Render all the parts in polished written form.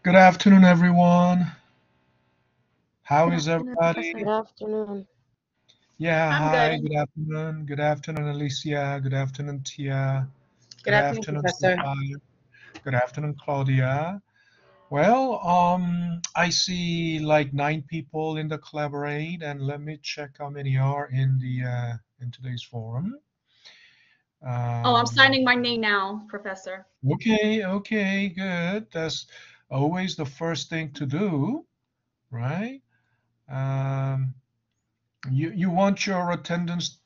Good afternoon, everyone. How Good is afternoon, everybody? Professor. Good afternoon. Yeah, I'm hi, good. good afternoon. Good afternoon, Alicia. Good afternoon, Tia. Good Good afternoon, afternoon, Professor. Sophia. Good afternoon, Claudia. Well, I see like 9 people in the collaborate, and let me check how many are in the in today's forum. Oh, I'm Um, signing my name now, Professor. okay, good. That's always the first thing to do, right? Um, you want your attendance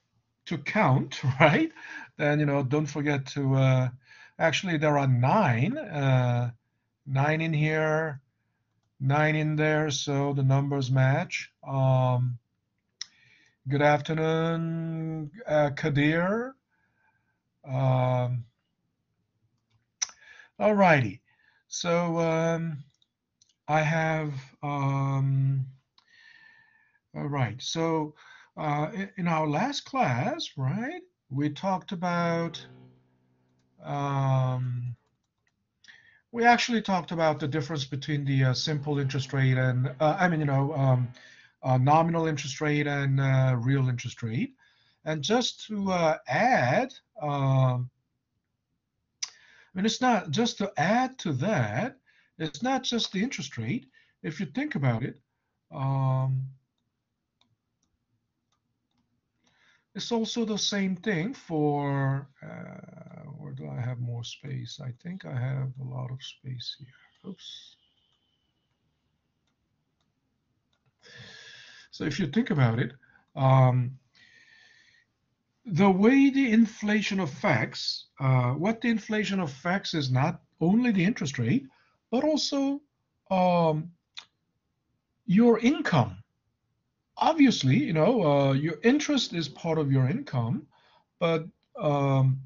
to count, right? Then don't forget to actually there are 9 in here, 9 in there, so the numbers match. Good afternoon, Kadir. Um, all righty. So I have all right. So in our last class, right, we talked about Um, we actually talked about the difference between the simple interest rate and, nominal interest rate and real interest rate. And just to add, it's not just to add to that, it's not just the interest rate. If you think about it, um, it's also the same thing for, where do I have more space? I think I have a lot of space here. Oops. So if you think about it, um, the way the inflation affects, what the inflation affects is not only the interest rate, but also um, your income. Obviously, your interest is part of your income, but um,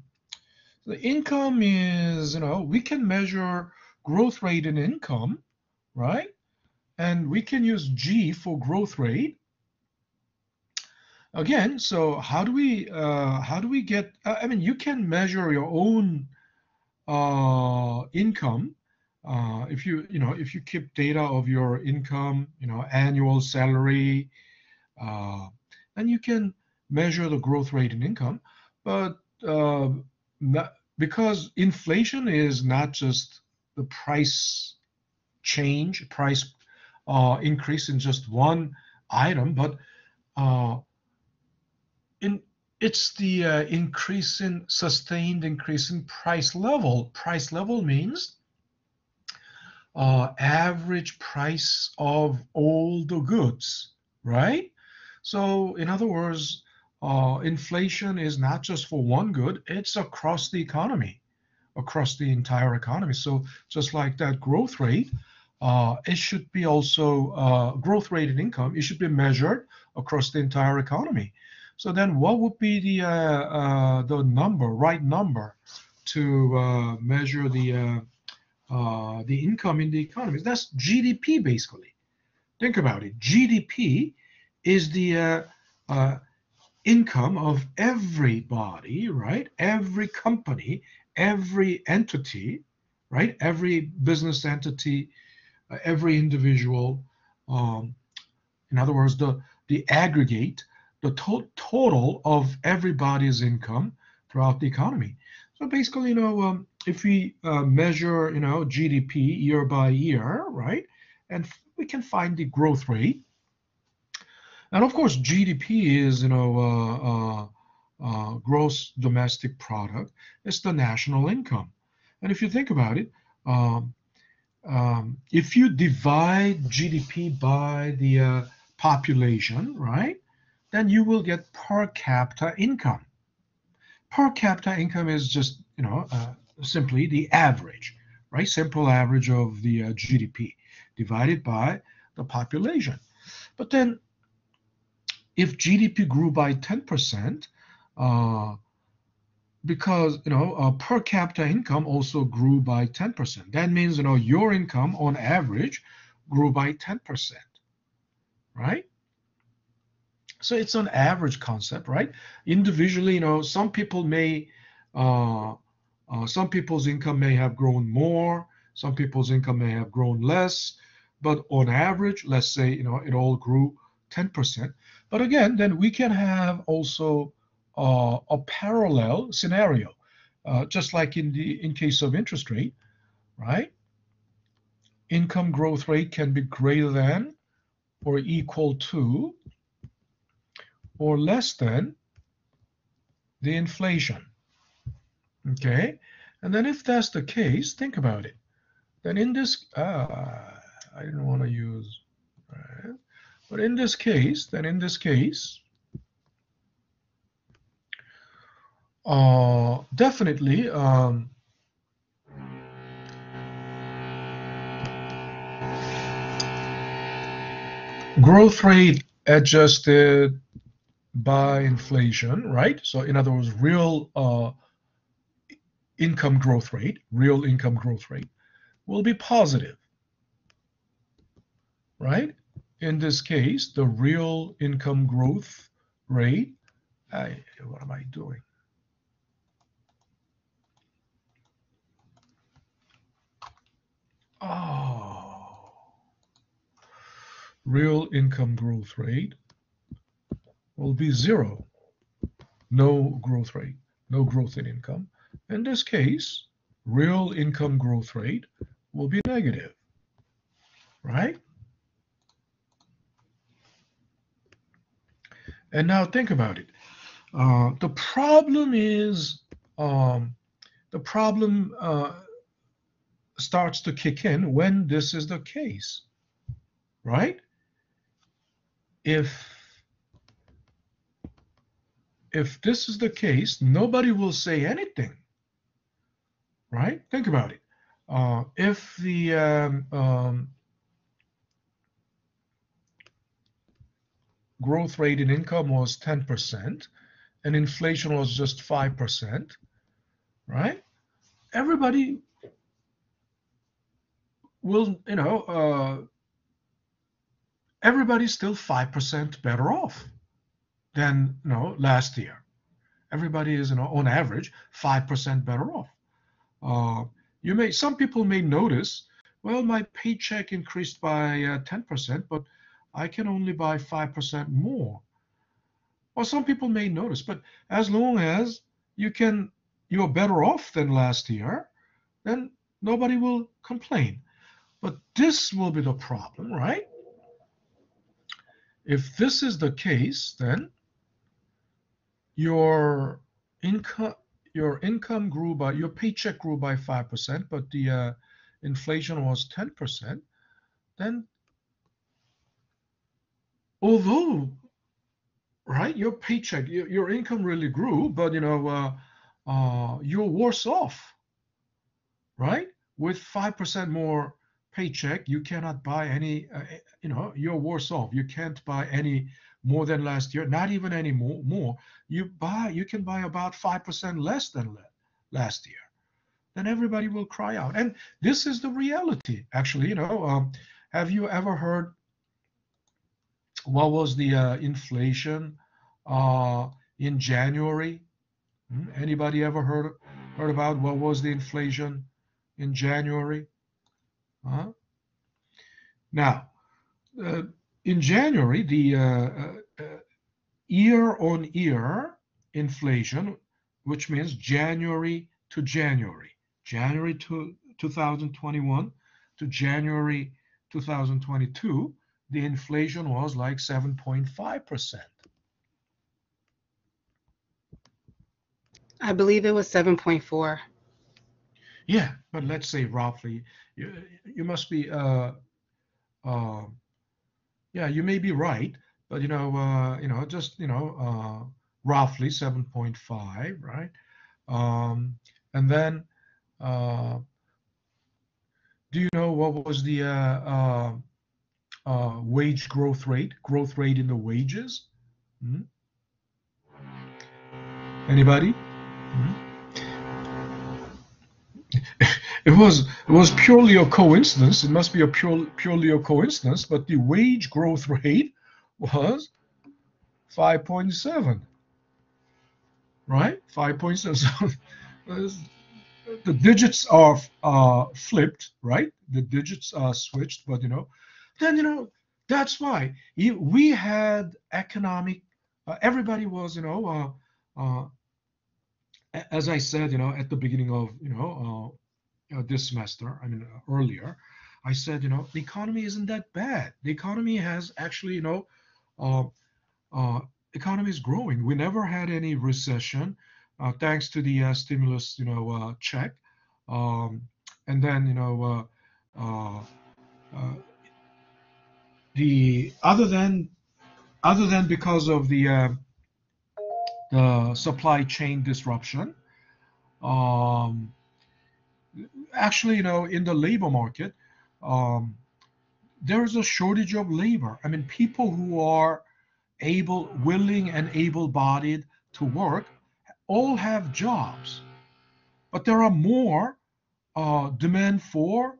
the income is, we can measure growth rate in income, right? And we can use G for growth rate. Again, so how do we get? I mean, you can measure your own income if you keep data of your income, annual salary, uh, and you can measure the growth rate in income. But not, because inflation is not just the price increase in just one item, but uh, in it's the sustained increase in price level. Price level means average price of all the goods, right? So, in other words, inflation is not just for one good, it's across the economy, across the entire economy. So, just like that growth rate, it should be also growth rate in income, it should be measured across the entire economy. So then what would be the right number to measure the income in the economy? That's GDP basically. Think about it. GDP is the uh, income of everybody, right? Every company, every entity, right? Every business entity, every individual. Um, in other words, the aggregate, the total of everybody's income throughout the economy. So basically, if we measure, GDP year by year, right, and we can find the growth rate. And of course, GDP is, gross domestic product. It's the national income. And if you think about it, um, if you divide GDP by the population, right, then you will get per capita income. Per capita income is just, simply the average, right? Simple average of the GDP divided by the population. But then if GDP grew by 10%, uh, because per capita income also grew by 10%. That means your income on average grew by 10%, right? So it's an average concept, right? Individually, some people's income may have grown more, Some people's income may have grown less, but on average, let's say, it all grew 10%. But again, then we can have also a parallel scenario, just like in case of interest rate, right? Income growth rate can be greater than or equal to or less than the inflation. Okay? And then if that's the case, think about it. Then in this, I didn't want to use, right? But in this case, definitely, growth rate adjusted by inflation, right? So in other words, real income growth rate will be positive, right? In this case, the real income growth rate, what am I doing? Oh, real income growth rate will be 0. No growth rate, no growth in income. In this case, real income growth rate will be negative, right? And now think about it. The problem is, the problem starts to kick in when this is the case, right? If this is the case, nobody will say anything, right? Think about it. If the growth rate in income was 10% and inflation was just 5%, right? Everybody will, everybody's still 5% better off than last year. Everybody is, on average, 5% better off. Some people may notice, well, my paycheck increased by 10%, but I can only buy 5% more. Well, some people may notice, but as long as you're better off than last year, then nobody will complain. But this will be the problem, right? If this is the case, then your income grew by, your paycheck grew by 5%, but the inflation was 10%, then although, right, your paycheck, your income really grew, but you're worse off, right? With 5% more paycheck, you cannot buy any, you're worse off. You can't buy any more than last year, not even any more. You can buy about 5% less than last year. Then everybody will cry out. And this is the reality, actually. Have you ever heard what was the inflation in January? Anybody ever heard about what was the inflation in January? Now, in January, the year-on-year inflation, which means January to 2021 to January 2022, the inflation was like 7.5%. I believe it was 7.4. Yeah, but let's say roughly, you must be, yeah, you may be right, but just roughly 7.5, right? And then, do you know what was the wage growth rate in the wages? Anybody? It was purely a coincidence. It must be purely a coincidence, but the wage growth rate was 5.7, right? 5.7. the digits are flipped, right? The digits are switched, but then that's why we had economic. Everybody was, as I said, at the beginning of this semester. I mean, earlier, I said, the economy isn't that bad. The economy has actually, uh, uh, economy is growing. We never had any recession, thanks to the stimulus, check, um, and then uh, uh, the other than because of the supply chain disruption. Um, Actually, in the labor market, um, there is a shortage of labor. I mean, people who are willing, and able-bodied to work all have jobs, but demand for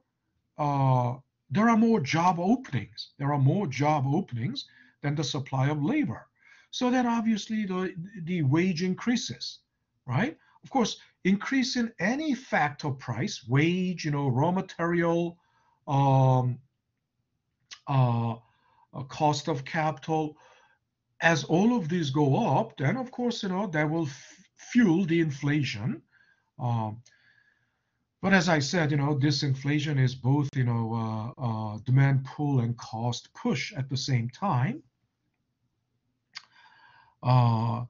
uh, there are more job openings. There are more job openings than the supply of labor. So then obviously the wage increases, right? Of course, increase in any factor price, wage, raw material, um, uh, cost of capital, as all of these go up, then of course, that will fuel the inflation. Um, but as I said, this inflation is both, demand pull and cost push at the same time. Uh,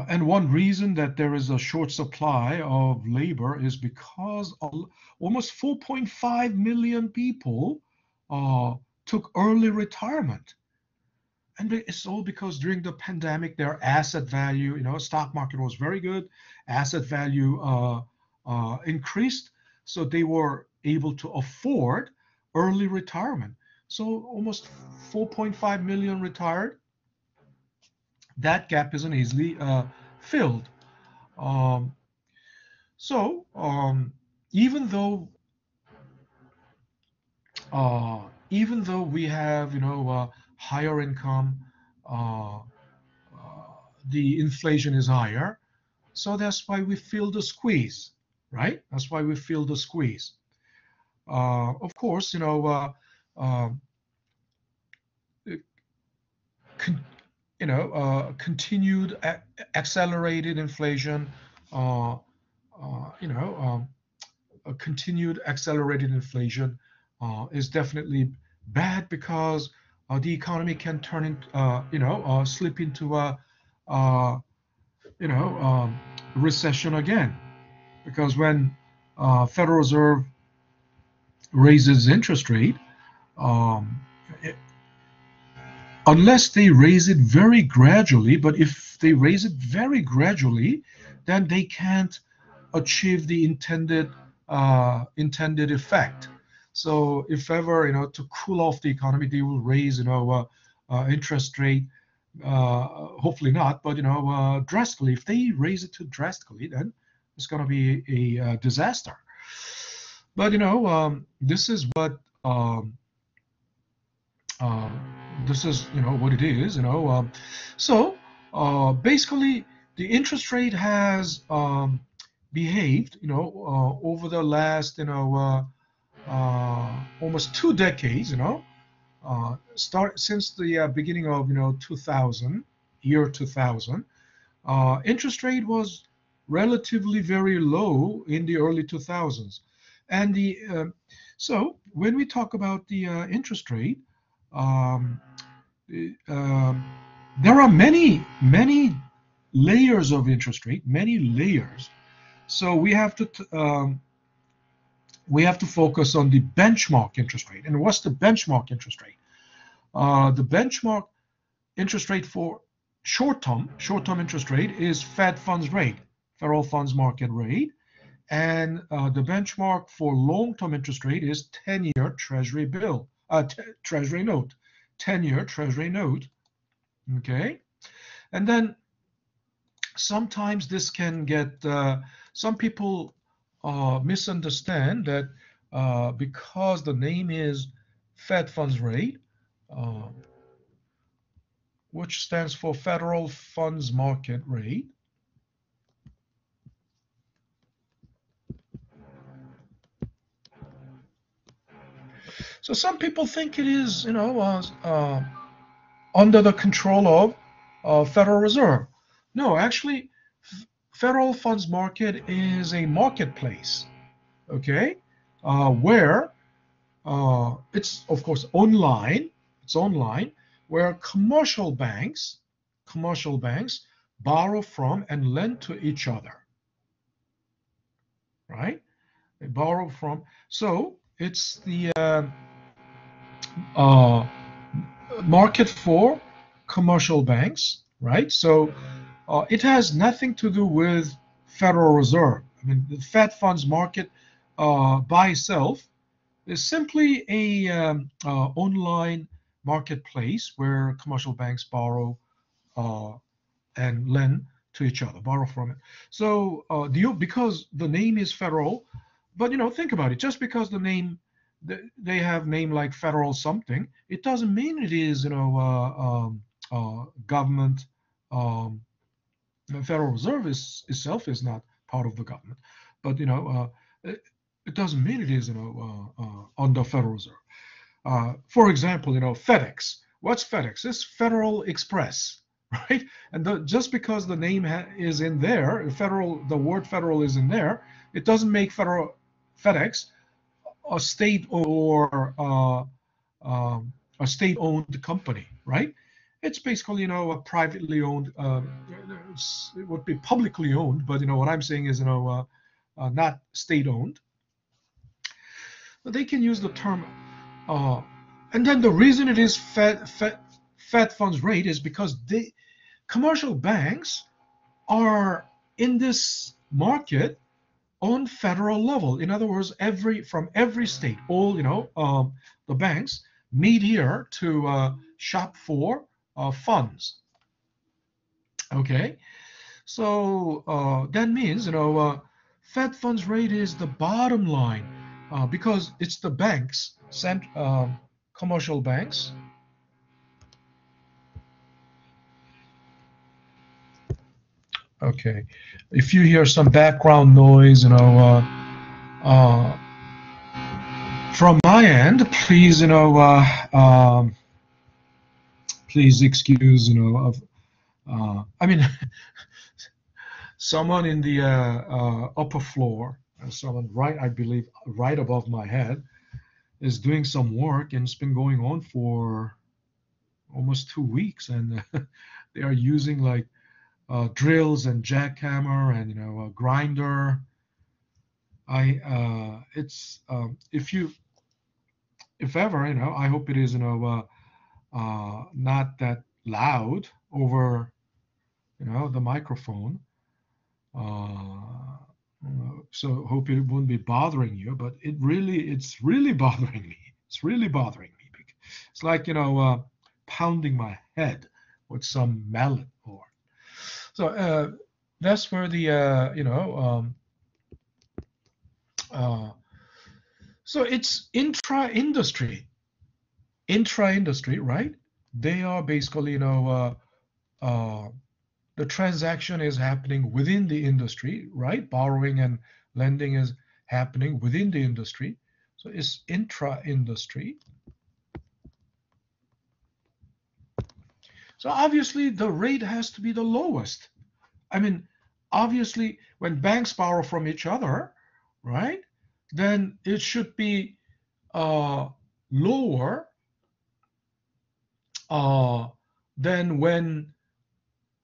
and one reason that there is a short supply of labor is because almost 4.5 million people uh, took early retirement. And it's all because during the pandemic, their asset value, stock market was very good, asset value increased, so they were able to afford early retirement. So almost 4.5 million retired. That gap isn't easily filled. Um, so even though uh, even though we have higher income, uh, the inflation is higher. So that's why we feel the squeeze, right? That's why we feel the squeeze. Of course, uh, con- continued accelerated inflation, uh, uh, you know, um, a continued accelerated inflation is definitely bad because the economy can turn into, slip into a, uh, you know, um, recession again. Because when Federal Reserve raises interest rate, um, it, unless they raise it very gradually, but if they raise it very gradually, then they can't achieve the intended effect. So if ever to cool off the economy, they will raise interest rate. Hopefully not, but drastically. If they raise it too drastically, then it's going to be a disaster. But this is what um, this is what it is. So basically, the interest rate has behaved over the last almost 2 decades. Start since the beginning of 2000, year 2000. Interest rate was relatively very low in the early 2000s. And so when we talk about the interest rate, um, um, there are many layers of interest rate, many layers. So we have to focus on the benchmark interest rate. And what's the benchmark interest rate? The benchmark interest rate for short-term interest rate is Fed funds rate, federal funds market rate, and the benchmark for long-term interest rate is 10-year Treasury bill, Treasury note, 10-year Treasury note. Okay, and then sometimes this can get some people misunderstand that because the name is Fed funds rate. Uh, which stands for Federal Funds Market Rate. So some people think it is, under the control of Federal Reserve. No, actually, federal funds market is a marketplace, okay, where it's of course online. It's online where commercial banks borrow from and lend to each other, right? They borrow from. So it's the uh, market for commercial banks, right? So it has nothing to do with Federal Reserve. I mean, the Fed funds market by itself is simply a online marketplace where commercial banks borrow uh, and lend to each other, borrow from it. So because the name is federal, but think about it. Just because they have name like federal something, it doesn't mean it is government. Um, the Federal Reserve itself is not part of the government, but it doesn't mean it is under Federal Reserve. For example, FedEx. What's FedEx? It's Federal Express, right? And just because the name is in there, the word federal is in there, it doesn't make FedEx a state or a state-owned company, right? It's basically, a privately owned. It would be publicly owned, but what I'm saying is, not state-owned. But they can use the term. Uh, and then the reason it is Fed funds rate is because commercial banks are in this market on federal level. In other words, from every state, all the banks meet here to shop for funds. Okay, so that means Fed funds rate is the bottom line because it's the banks, commercial banks. Okay, if you hear some background noise, from my end, please, please excuse, I mean, someone in the upper floor, someone I believe, right above my head, is doing some work, and it's been going on for almost 2 weeks, and they are using like drills and jackhammer and a grinder. It's if ever, I hope it is not that loud over the microphone. So hope it won't be bothering you, but it's really bothering me. It's really bothering me. It's like pounding my head with some mallet or so. That's where the so it's intra industry, right? They are basically the transaction is happening within the industry, right? Borrowing and lending is happening within the industry. So it's intra-industry. So obviously the rate has to be the lowest. I mean, obviously when banks borrow from each other, right, then it should be lower than when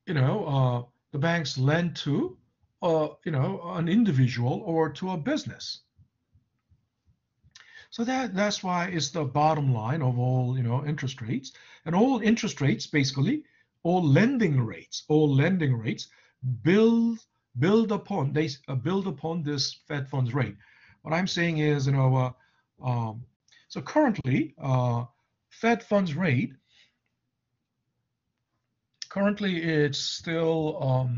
the banks lend to an individual or to a business. So that's why it's the bottom line of all interest rates, and all interest rates basically, all lending rates build build upon this Fed funds rate. What I'm saying is so currently Fed funds rate currently it's still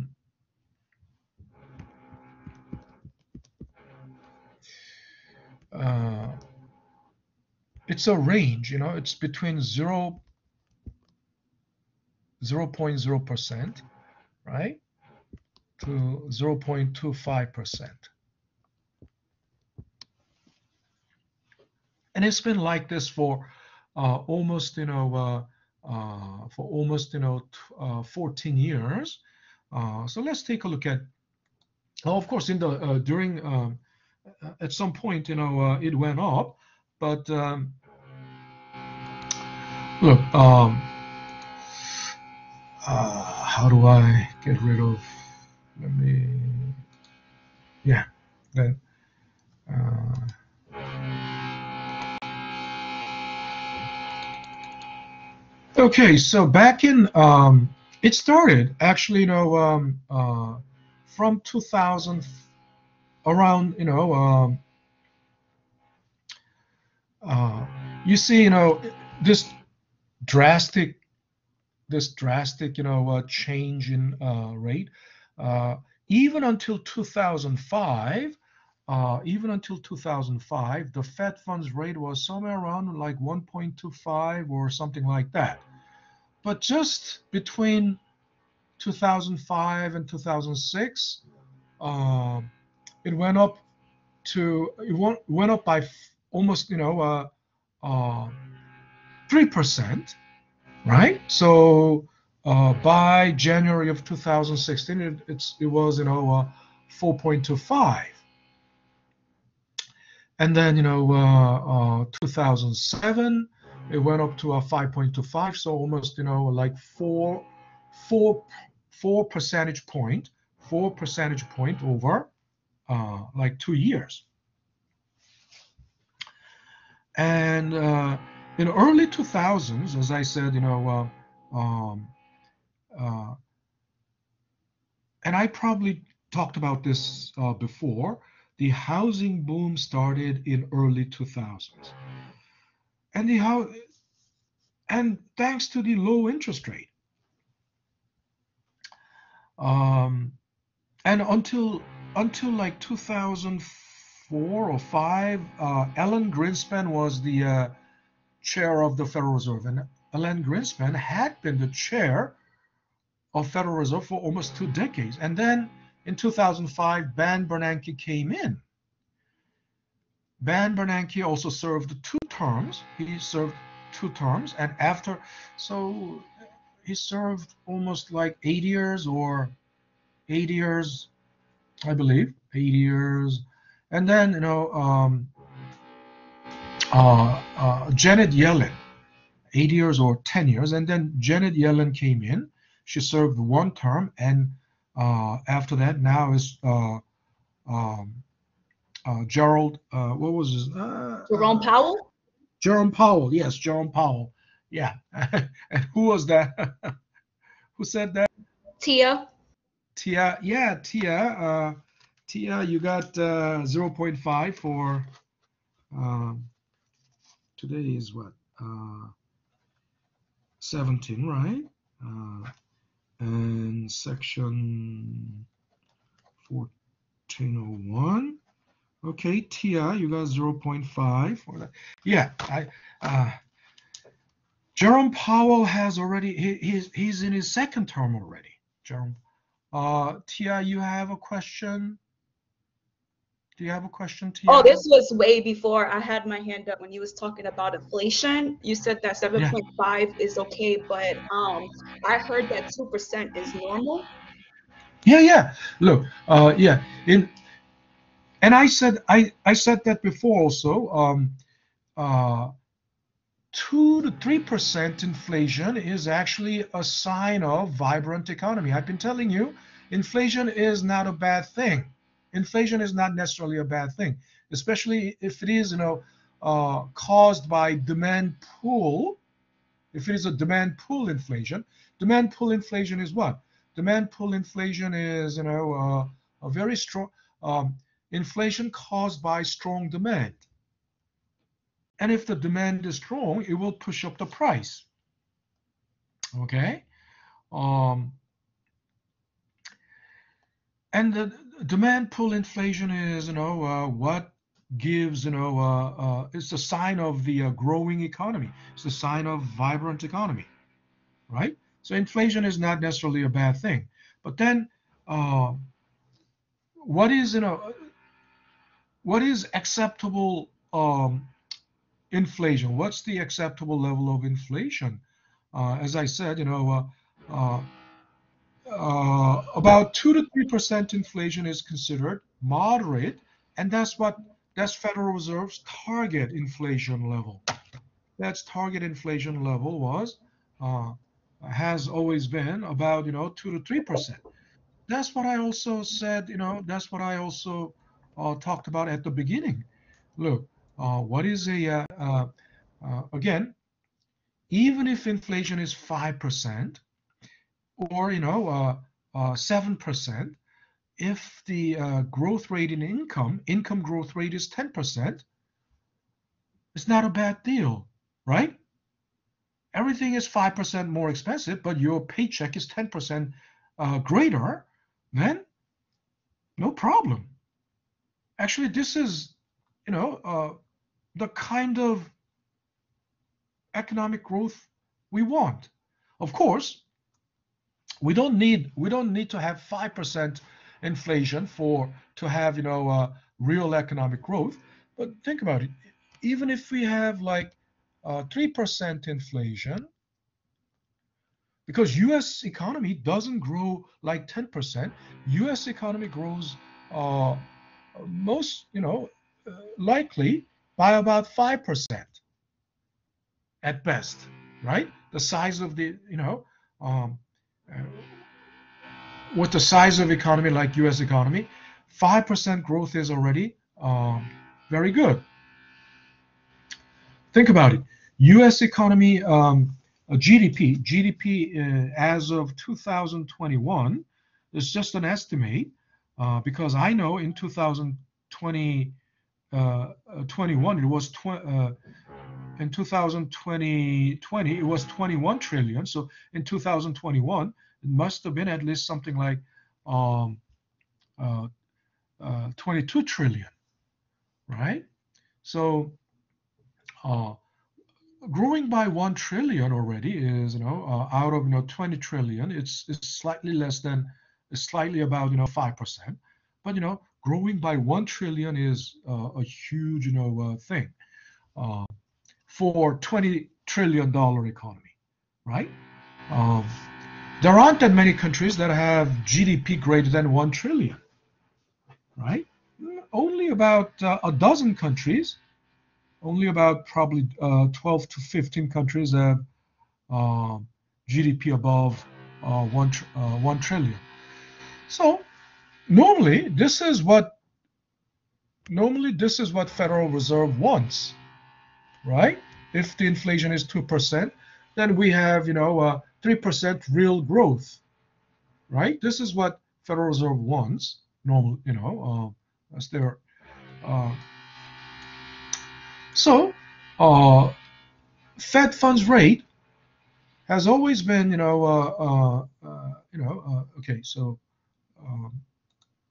it's a range, it's between 0.0%, right, to 0.25%. And it's been like this for almost, for almost, 14 years. So let's take a look at, of course, in the during at some point, it went up, but look, how do I get rid of? Let me, yeah, then. Okay, so back in, it started actually, from 2000, around, you see, this drastic, change in rate, uh, even until 2005. Even until 2005, the Fed funds rate was somewhere around like 1.25 or something like that. But just between 2005 and 2006, it went up went up by almost 3%, right? So by January of 2016, it was 4.25, and then 2007 it went up to a 5.25, so almost like four four percentage point 4 percentage point over like 2 years. And in early 2000s, as I said, and I probably talked about this before, the housing boom started in early 2000s. And and thanks to the low interest rate, and until like 2004 or 5, Alan Greenspan was the chair of the Federal Reserve, and Alan Greenspan had been the chair of Federal Reserve for almost 2 decades. And then in 2005, Ben Bernanke came in. Ben Bernanke also served 2 terms. He served 2 terms, and so he served almost like 8 years, or 8 years, I believe, 8 years. And then, Janet Yellen, 8 years or 10 years. And then Janet Yellen came in. She served 1 term, and after that, now is Gerald. What was his? Jerome Powell? Jerome Powell. Yes, Jerome Powell. Yeah. And who was that? Who said that? Tia? Tia. Yeah, Tia. Tia, you got 0.5 for. Today is what? 17, right? And section 1401. Okay, Tia, you got 0.5 for that. Yeah, Jerome Powell has already, he's in his 2nd term already. Jerome. Tia, you have a question? Do you have a question, Tia? Oh, this was way before I had my hand up when you was talking about inflation. You said that 7.5 is okay, but I heard that 2% is normal. Yeah. Look, yeah. And I said that before also. 2 to 3% inflation is actually a sign of vibrant economy. I've been telling you, inflation is not a bad thing. Inflation is not necessarily a bad thing, especially if it is, caused by demand pull. If it is a demand pull inflation, demand pull inflation is what? Demand pull inflation is, a very strong inflation caused by strong demand. And if the demand is strong, it will push up the price. Okay. And the demand pull inflation is, what gives, it's a sign of the growing economy. It's a sign of vibrant economy, right? So inflation is not necessarily a bad thing. But then, what is acceptable inflation. What's the acceptable level of inflation? As I said, about 2 to 3% inflation is considered moderate, and that's Federal Reserve's target inflation level. That's target inflation level was uh, has always been about 2 to 3%. That's what I also said. That's what I also talked about at the beginning. Look, what is again, even if inflation is 5% or 7%, if the growth rate in income growth rate is 10%, it's not a bad deal, right? Everything is 5% more expensive, but your paycheck is 10% greater, then no problem. Actually, this is, the kind of economic growth we want. Of course, we don't need to have 5% inflation to have real economic growth. But think about it. Even if we have like 3% inflation, because U.S. economy doesn't grow like 10%, U.S. economy grows most likely by about 5% at best, right? The size of the um, uh, with the size of economy like U.S. economy, 5% growth is already very good. Think about it. U.S. economy GDP as of 2021 is just an estimate because I know in 2020 21 it was in 2020 it was 21 trillion. So in 2021 it must have been at least something like um, uh, 22 trillion, right? So uh, growing by 1 trillion already is out of 20 trillion, it's slightly less than, it's slightly about 5%, but growing by 1 trillion is a huge thing uh, for $20 trillion economy, right? um, there aren't that many countries that have GDP greater than 1 trillion, right? Only about a dozen countries, only about probably 12 to 15 countries have uh, GDP above 1 trillion. So normally this is what Federal Reserve wants, right? If the inflation is 2%, then we have 3% real growth, right? This is what Federal Reserve wants. Normal, as their uh, so Fed funds rate has always been, okay. So um,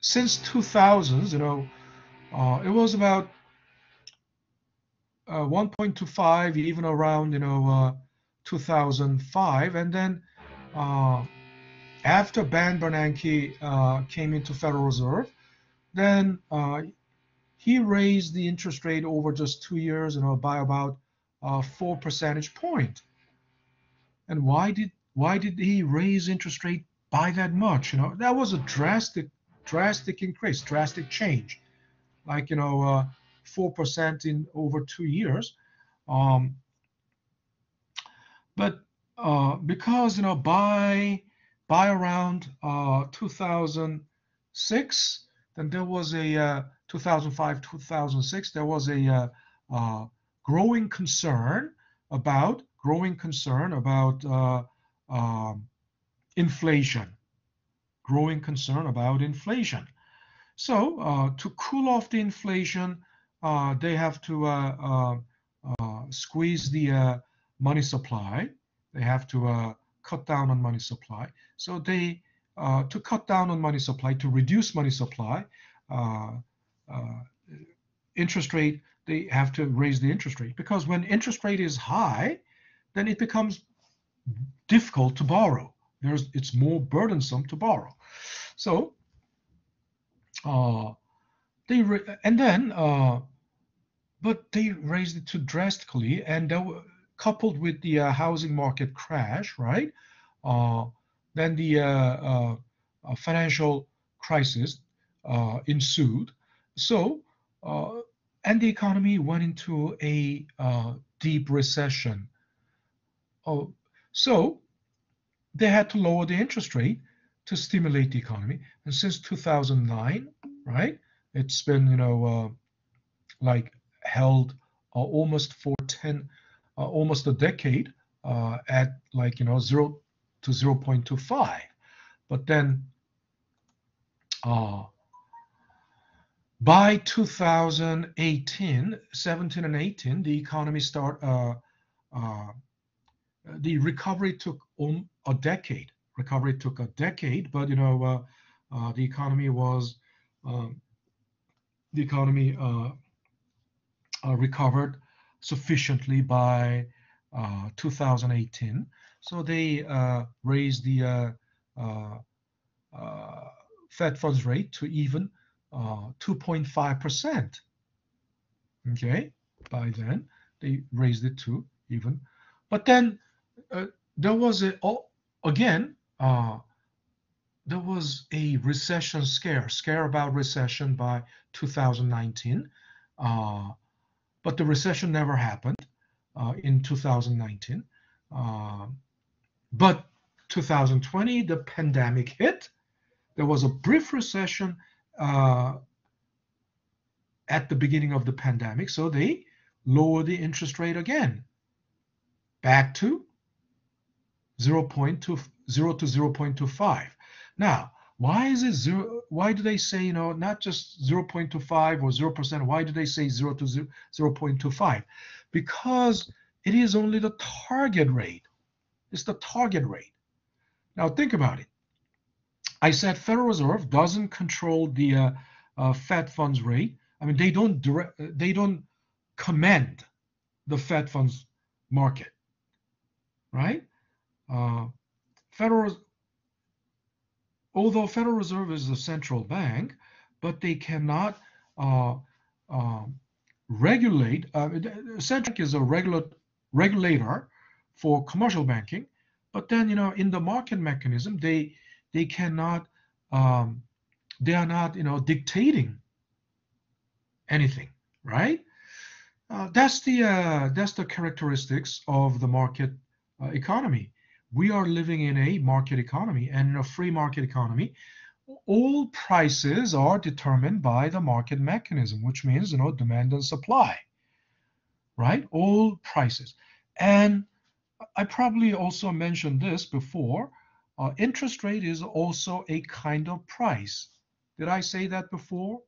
since 2000s, it was about 1.25, even around 2005, and then uh, after Ben Bernanke came into Federal Reserve, then he raised the interest rate over just 2 years, by about 4 percentage point. And why did he raise interest rate by that much? That was a drastic increase, drastic change, like 4% in over 2 years. Um, but because by around 2006, then there was a 2005 2006 there was a uh, growing concern about um, inflation, growing concern about inflation. So to cool off the inflation, they have to squeeze the money supply. They have to cut down on money supply. So they to cut down on money supply, to reduce money supply, uh, uh, interest rate. They have to raise the interest rate, because when interest rate is high, then it becomes difficult to borrow. It's more burdensome to borrow. So uh, and then but they raised it too drastically, and that coupled with the housing market crash, right? Uh, then the financial crisis ensued. So, uh, and the economy went into a deep recession. Oh, so they had to lower the interest rate to stimulate the economy. And since 2009, right, it's been, like held almost for 10, almost a decade at like, 0 to 0.25. But then uh, by 2018, 17 and 18, the economy uh, the recovery took a decade. Recovery took a decade, but the economy was um, the economy recovered sufficiently by 2018. So they raised the uh, uh, Fed funds rate to even 2.5%. Okay, by then they raised it to even, but then uh, there was again there was a recession scare about recession by 2019, uh, but the recession never happened in 2019. Uh, but 2020, the pandemic hit. There was a brief recession uh, at the beginning of the pandemic, so they lowered the interest rate again, back to 0.20 to 0.25. Now, why is it zero? Why do they say, not just 0.25 or 0%? Why do they say 0 to 0.25? Because it is only the target rate. It's the target rate. Now, think about it. I said Federal Reserve doesn't control the Fed funds rate. I mean, they don't command the Fed funds market, right? Uh, Federal, although Federal Reserve is the central bank, but they cannot uh, uh, regulate. Central bank is a regulator for commercial banking, but then in the market mechanism, they cannot. Um, they are not dictating anything, right? That's the characteristics of the market economy. We are living in a market economy, and in a free market economy, all prices are determined by the market mechanism, which means demand and supply, right? All prices, and I probably also mentioned this before. Interest rate is also a kind of price. Did I say that before?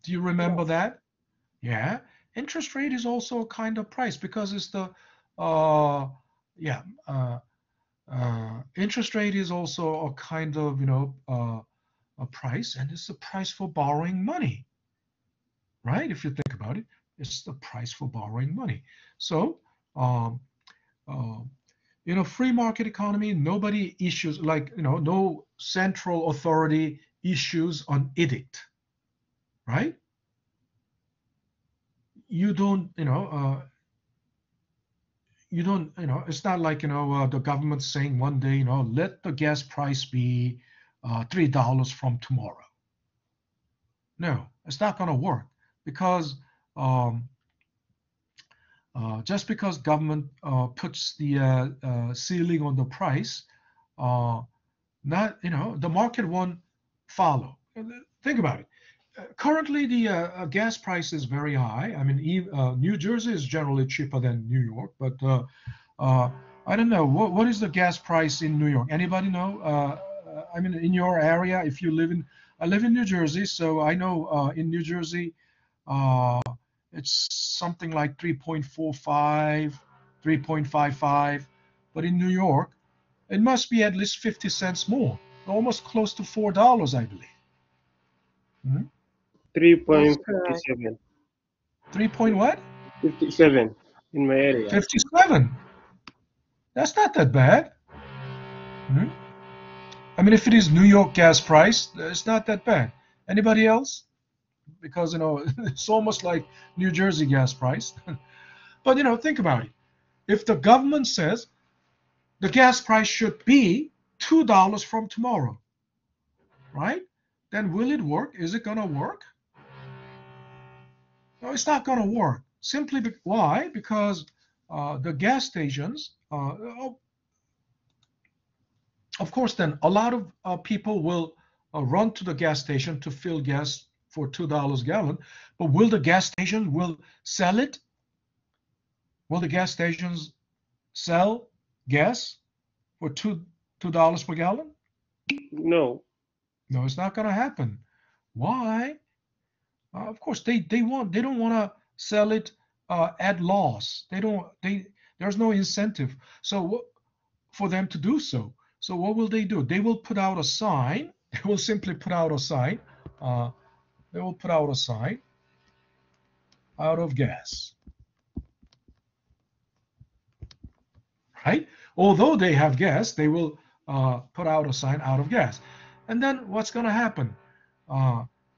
Do you remember Yes. that? Yeah, interest rate is also a kind of price because it's the uh yeah interest rate is also a kind of a price, and it's the price for borrowing money, right? If you think about it, it's the price for borrowing money. So um uh, free market economy, nobody issues, like no central authority issues an edict, right? You don't it's not like the government saying one day let the gas price be $3 from tomorrow. No, it's not going to work, because um, just because government puts the ceiling on the price, uh, not the market won't follow. Think about it. Currently, the gas price is very high. I mean, New Jersey is generally cheaper than New York, but uh, I don't know what is the gas price in New York. Anybody know? I mean, in your area, if you live in, I live in New Jersey, so I know in New Jersey, uh, it's something like 3.45, 3.55, but in New York, it must be at least 50 cents more, almost close to $4, I believe. Hmm? That's correct. 3.57. 3 point what? 57 in my area. 57. That's not that bad. Hmm? I mean, if it is New York gas price, it's not that bad. Anybody else? because it's almost like New Jersey gas price. But think about it. If the government says the gas price should be $2 from tomorrow, right? Then will it work? Is it going to work? No, it's not going to work. Simply why? Because the gas stations, of course, then a lot of people will run to the gas station to fill gas for $2 a gallon. But will the gas stations will sell it? Will the gas stations sell gas for $2 per gallon? No. No, it's not going to happen. Why? Of course, they don't want to sell it at loss. There's no incentive for them to do so. So what will they do? They will put out a sign. They will simply put out a sign. They will put out a sign, out of gas. Right? Although they have gas, they will put out a sign, out of gas. And then what's going to happen?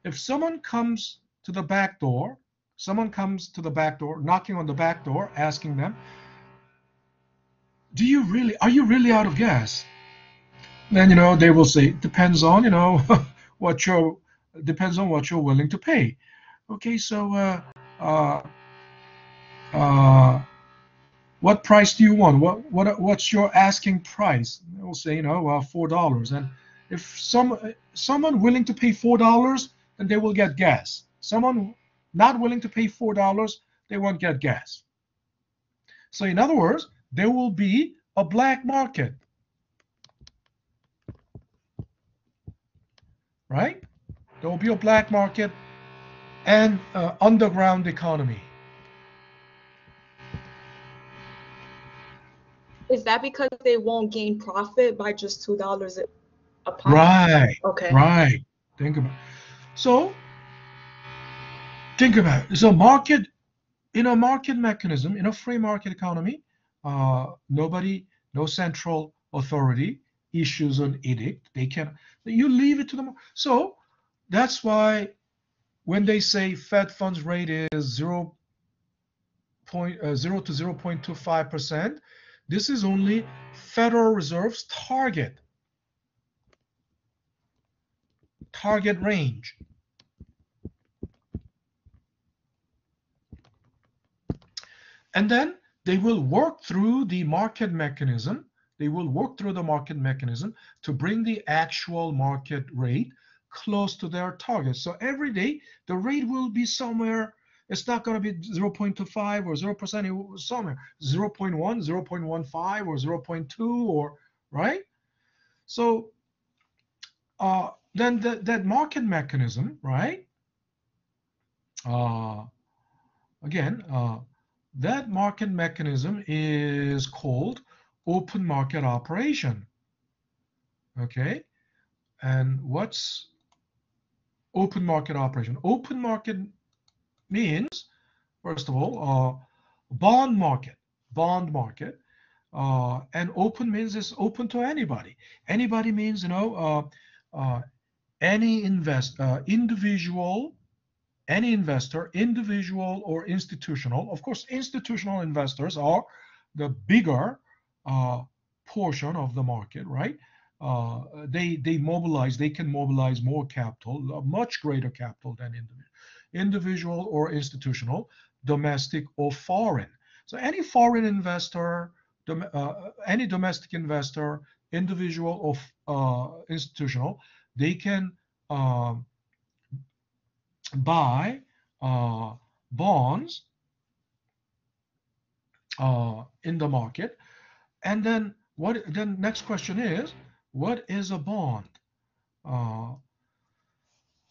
If someone comes to the back door, knocking on the back door, asking them, are you really out of gas? Then they will say, depends on depends on what you're willing to pay. Okay, so what price do you want? What's your asking price? They'll say, $4. And if someone willing to pay $4, then they will get gas. Someone not willing to pay $4, they won't get gas. So in other words, there will be a black market. Right? There will be a black market and underground economy. Is that because they won't gain profit by just $2 a pop? Right. Okay. Right. Think about it. So in a market mechanism, in a free market economy, no central authority issues an edict. You leave it to them. So that's why when they say Fed funds rate is 0 to 0.25%, this is only Federal Reserve's target range. And then they will work through the market mechanism. They will work through the market mechanism to bring the actual market rate close to their target. So every day the rate will be somewhere. It's not going to be 0.25 or 0%, somewhere 0.1, 0.15 or 0.2, or right. So then that market mechanism, right? Again, that market mechanism is called open market operation. Okay, and what's open market operation? Open market means, first of all, bond market, and open means it's open to anybody. Anybody means any individual or institutional. Of course, institutional investors are the bigger portion of the market, right? They can mobilize more capital, much greater capital than individual or institutional, domestic or foreign. So any foreign investor, any domestic investor, individual or institutional, they can buy bonds in the market. And then next question is, what is a bond?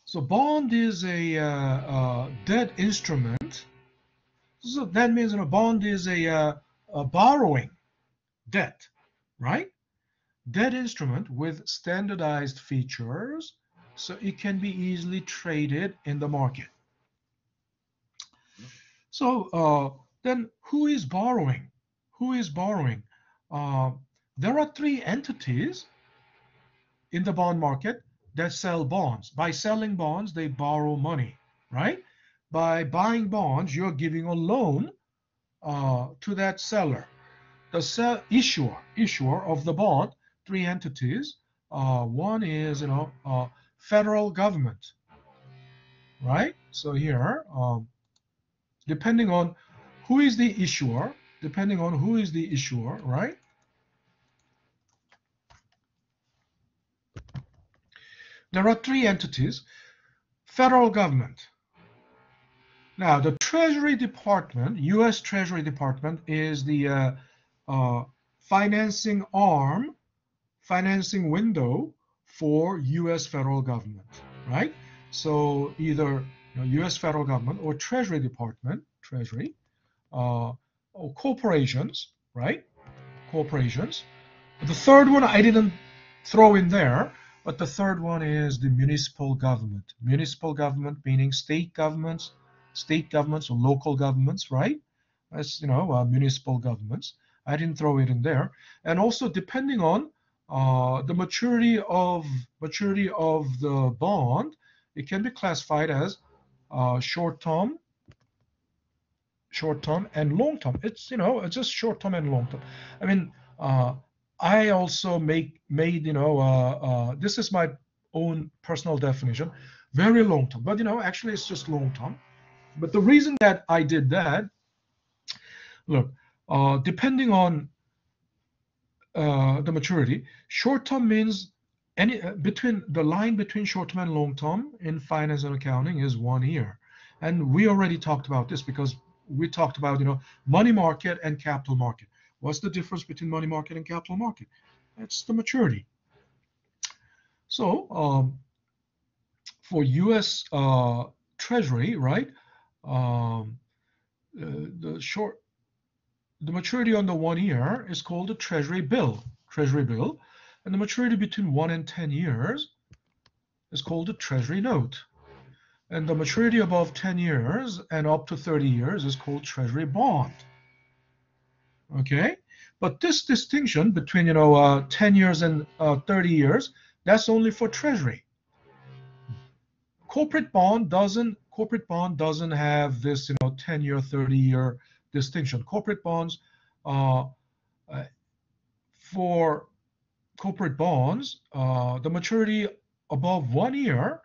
So bond is a debt instrument. So that means a bond is a borrowing debt, right? Debt instrument with standardized features, so it can be easily traded in the market. So then who is borrowing? There are three entities in the bond market that sell bonds. By selling bonds, they borrow money, right? By buying bonds, you're giving a loan to that seller. The issuer of the bond, three entities. One is, federal government, right? So here, depending on who is the issuer, right? There are three entities. Federal government. Now, the Treasury Department, U.S. Treasury Department, is the financing arm, financing window for U.S. federal government, right? So either U.S. federal government or Treasury Department, Treasury, or corporations, right? Corporations. The third one I didn't throw in there, but the third one is the municipal government. Municipal government meaning state governments or local governments, right? That's municipal governments. I didn't throw it in there. And also depending on the maturity of the bond, it can be classified as short term and long term. It's just short term and long term. I mean, I also made this is my own personal definition, very long term. But actually it's just long term. But the reason that I did that, look, depending on the maturity, short term means between the line between short term and long term in finance and accounting is 1 year, and we already talked about this because we talked about money market and capital market. What's the difference between money market and capital market? It's the maturity. So for U.S. Treasury, right? The maturity on the 1 year is called a Treasury bill, and the maturity between 1 and 10 years is called a Treasury note, and the maturity above 10 years and up to 30 years is called Treasury bond. Okay, but this distinction between 10 years and 30 years, that's only for Treasury. Corporate bond doesn't have this 10-year, 30-year distinction. Corporate bonds, for corporate bonds, the maturity above 1 year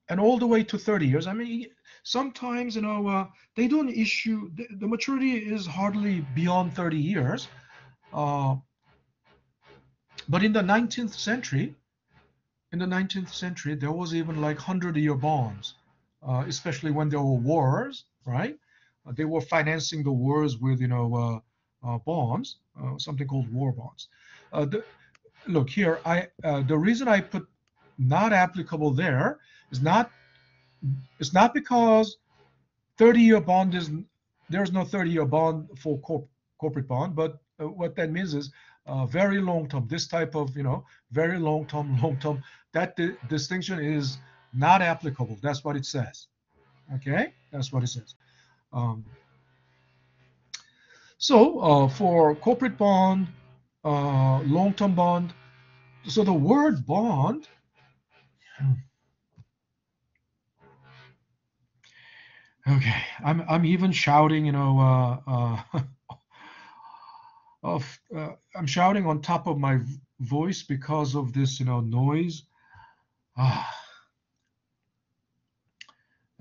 and all the way to 30 years. I mean, sometimes they don't issue, the maturity is hardly beyond 30 years. But in the 19th century, there was even like 100-year bonds, especially when there were wars, right? They were financing the wars with bonds, something called war bonds. Look here, the reason I put not applicable there is not because 30-year bond there's no 30-year bond for corporate bond, but what that means is very long term. This type of very long term. That distinction is not applicable. That's what it says. Okay, that's what it says. So for corporate bond, long-term bond, so the word bond, okay, I'm even shouting, I'm shouting on top of my voice because of this, noise, and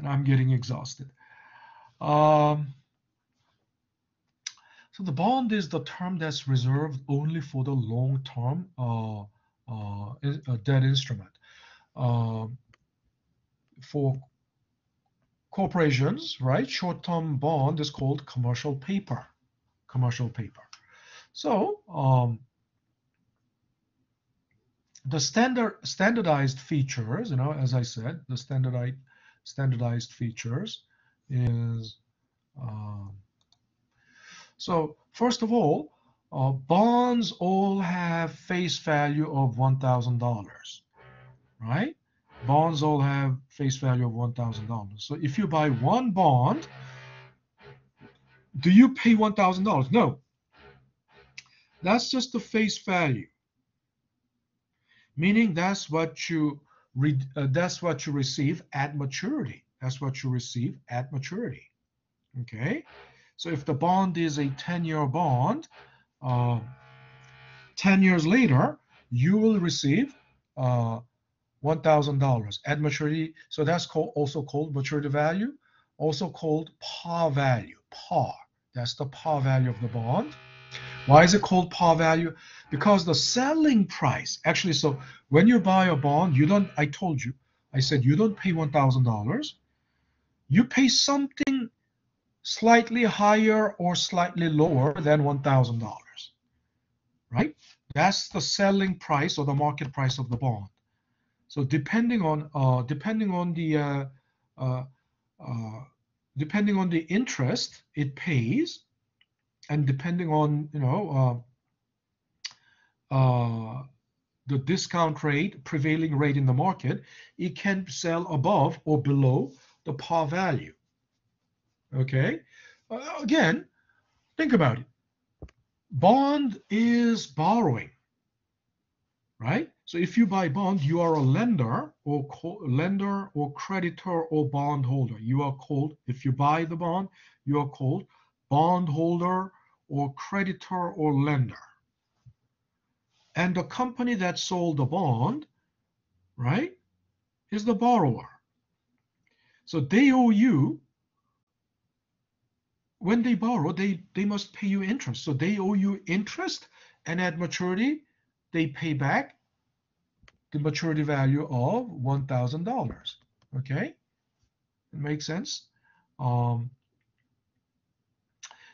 I'm getting exhausted. So the bond is the term that's reserved only for the long-term debt instrument. For corporations, right, short-term bond is called commercial paper. So the standardized features, as I said, the standardized features is so first of all, bonds all have face value of $1,000, right? Bonds all have face value of $1,000. So if you buy one bond, do you pay $1,000? No. That's just the face value. Meaning that's what you receive at maturity. That's what you receive at maturity. Okay? So if the bond is a 10-year bond, 10 years later, you will receive $1,000 at maturity. So that's also called maturity value, also called par value. Par. That's the par value of the bond. Why is it called par value? Because the selling price, actually, so when you buy a bond, I told you, I said you don't pay $1,000. You pay something slightly higher or slightly lower than $1,000, right? That's the selling price or the market price of the bond. So uh, depending on the interest it pays, and depending on the discount rate, prevailing rate in the market, it can sell above or below the par value. Okay. Again, think about it. Bond is borrowing, right? So if you buy bond, you are a lender or creditor or bondholder. You are called, if you buy the bond, you are called bondholder or creditor or lender. And the company that sold the bond, right, is the borrower. So they owe you, when they borrow, they must pay you interest. So they owe you interest, and at maturity, they pay back the maturity value of $1,000. Okay, it makes sense.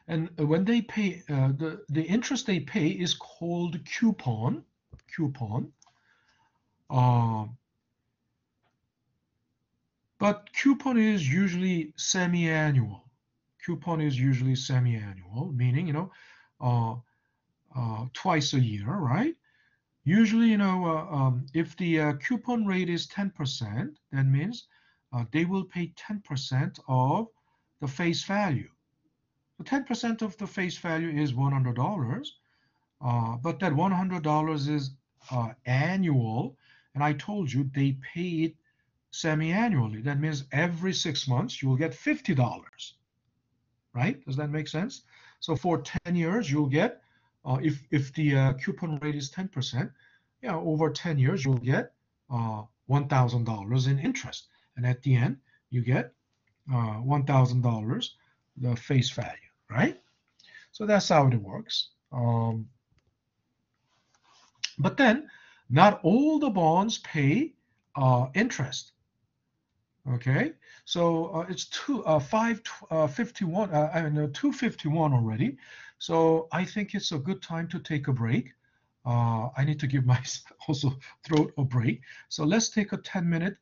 And when they pay, the interest they pay is called coupon. Coupon. But coupon is usually semi-annual. Coupon is usually semi-annual, meaning twice a year, right? Usually, if the coupon rate is 10%, that means they will pay 10% of the face value. The 10% of the face value is $100, but that $100 is annual, and I told you they pay it semi-annually. That means every 6 months you will get $50, right? Does that make sense? So for 10 years, you'll get, if the coupon rate is 10%, over 10 years, you'll get $1,000 in interest. And at the end, you get $1,000, the face value, right? So that's how it works. But then, not all the bonds pay interest. Okay, so it's 251 already. So I think it's a good time to take a break. I need to give my also throat a break. So let's take a 10-minute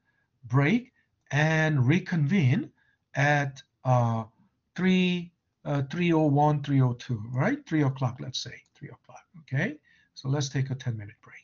break and reconvene at 301, 302, right? 3 o'clock, let's say 3 o'clock. Okay, so let's take a 10-minute break.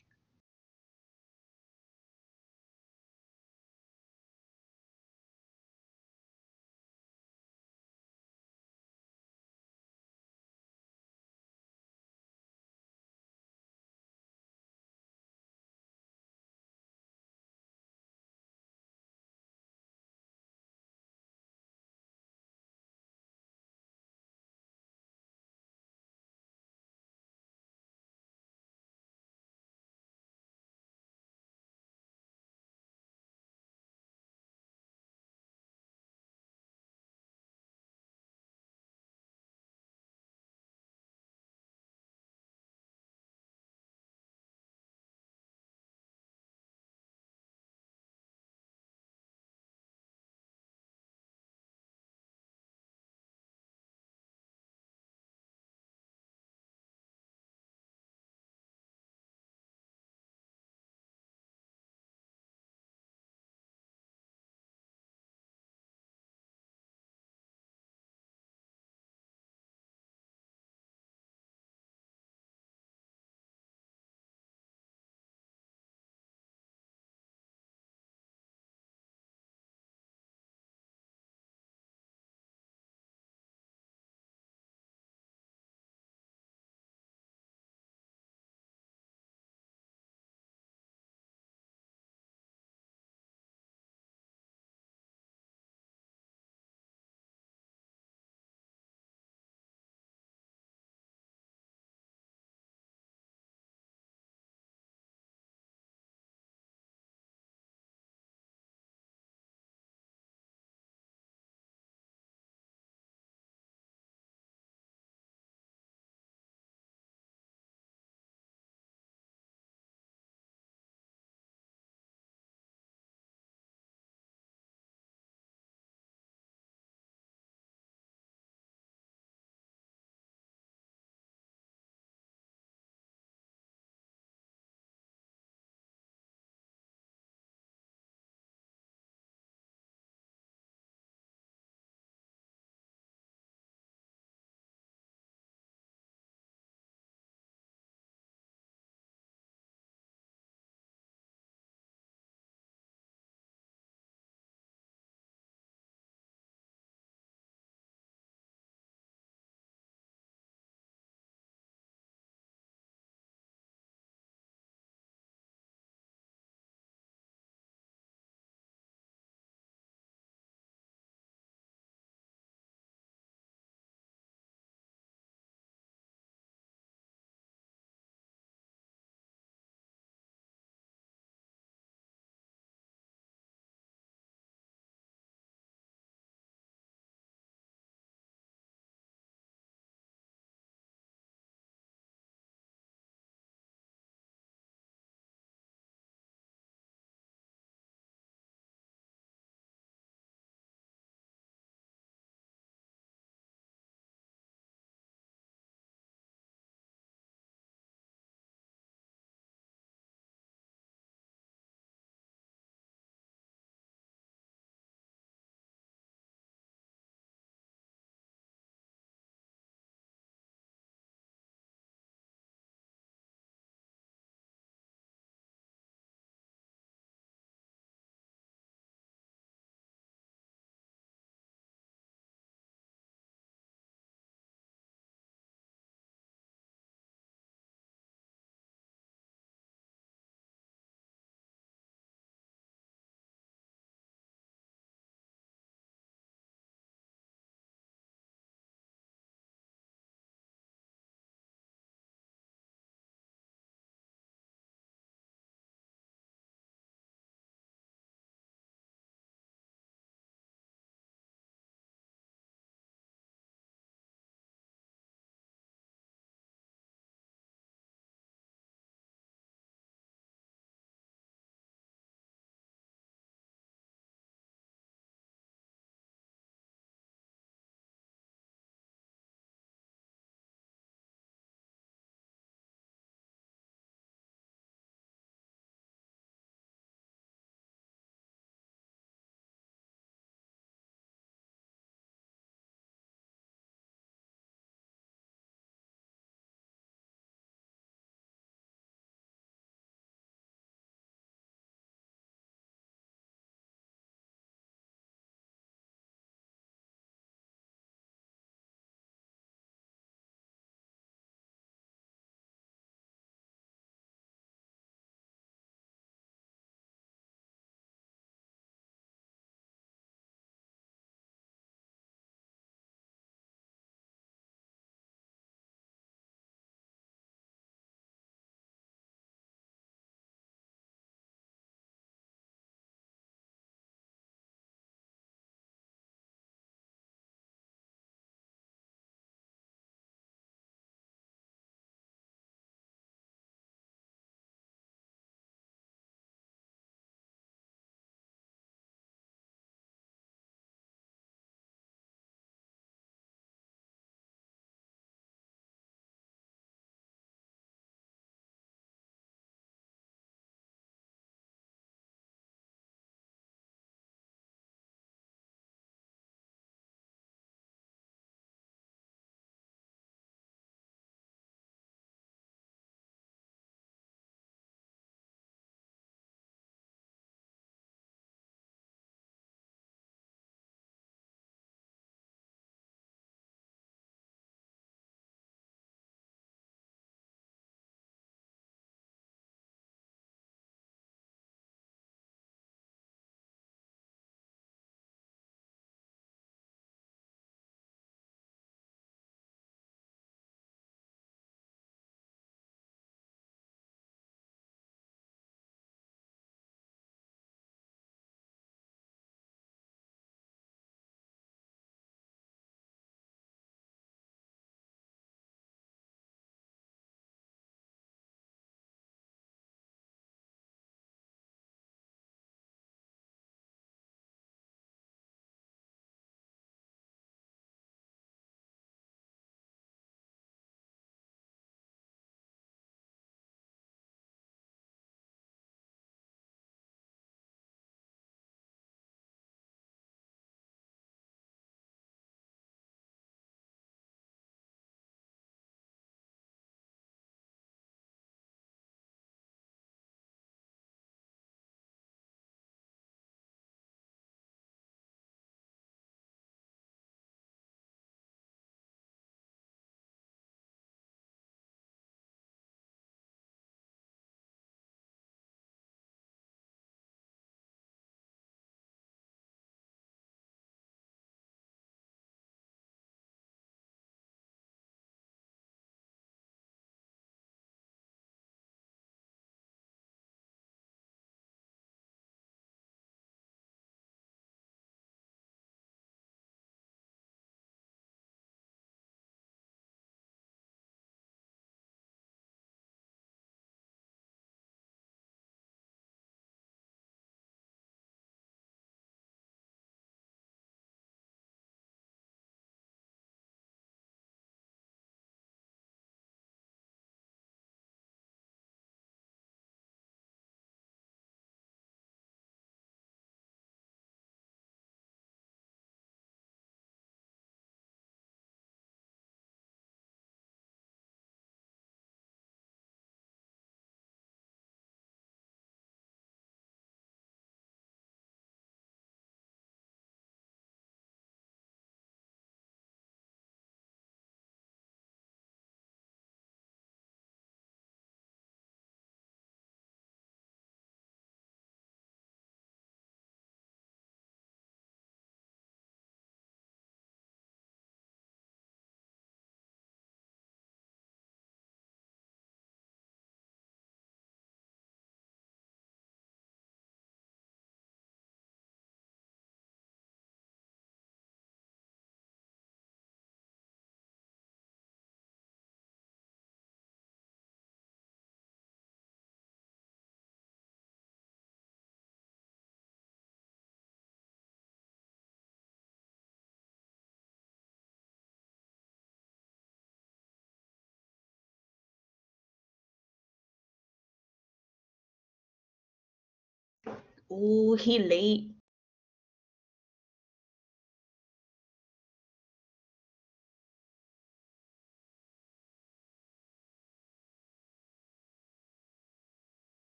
Ooh, he late.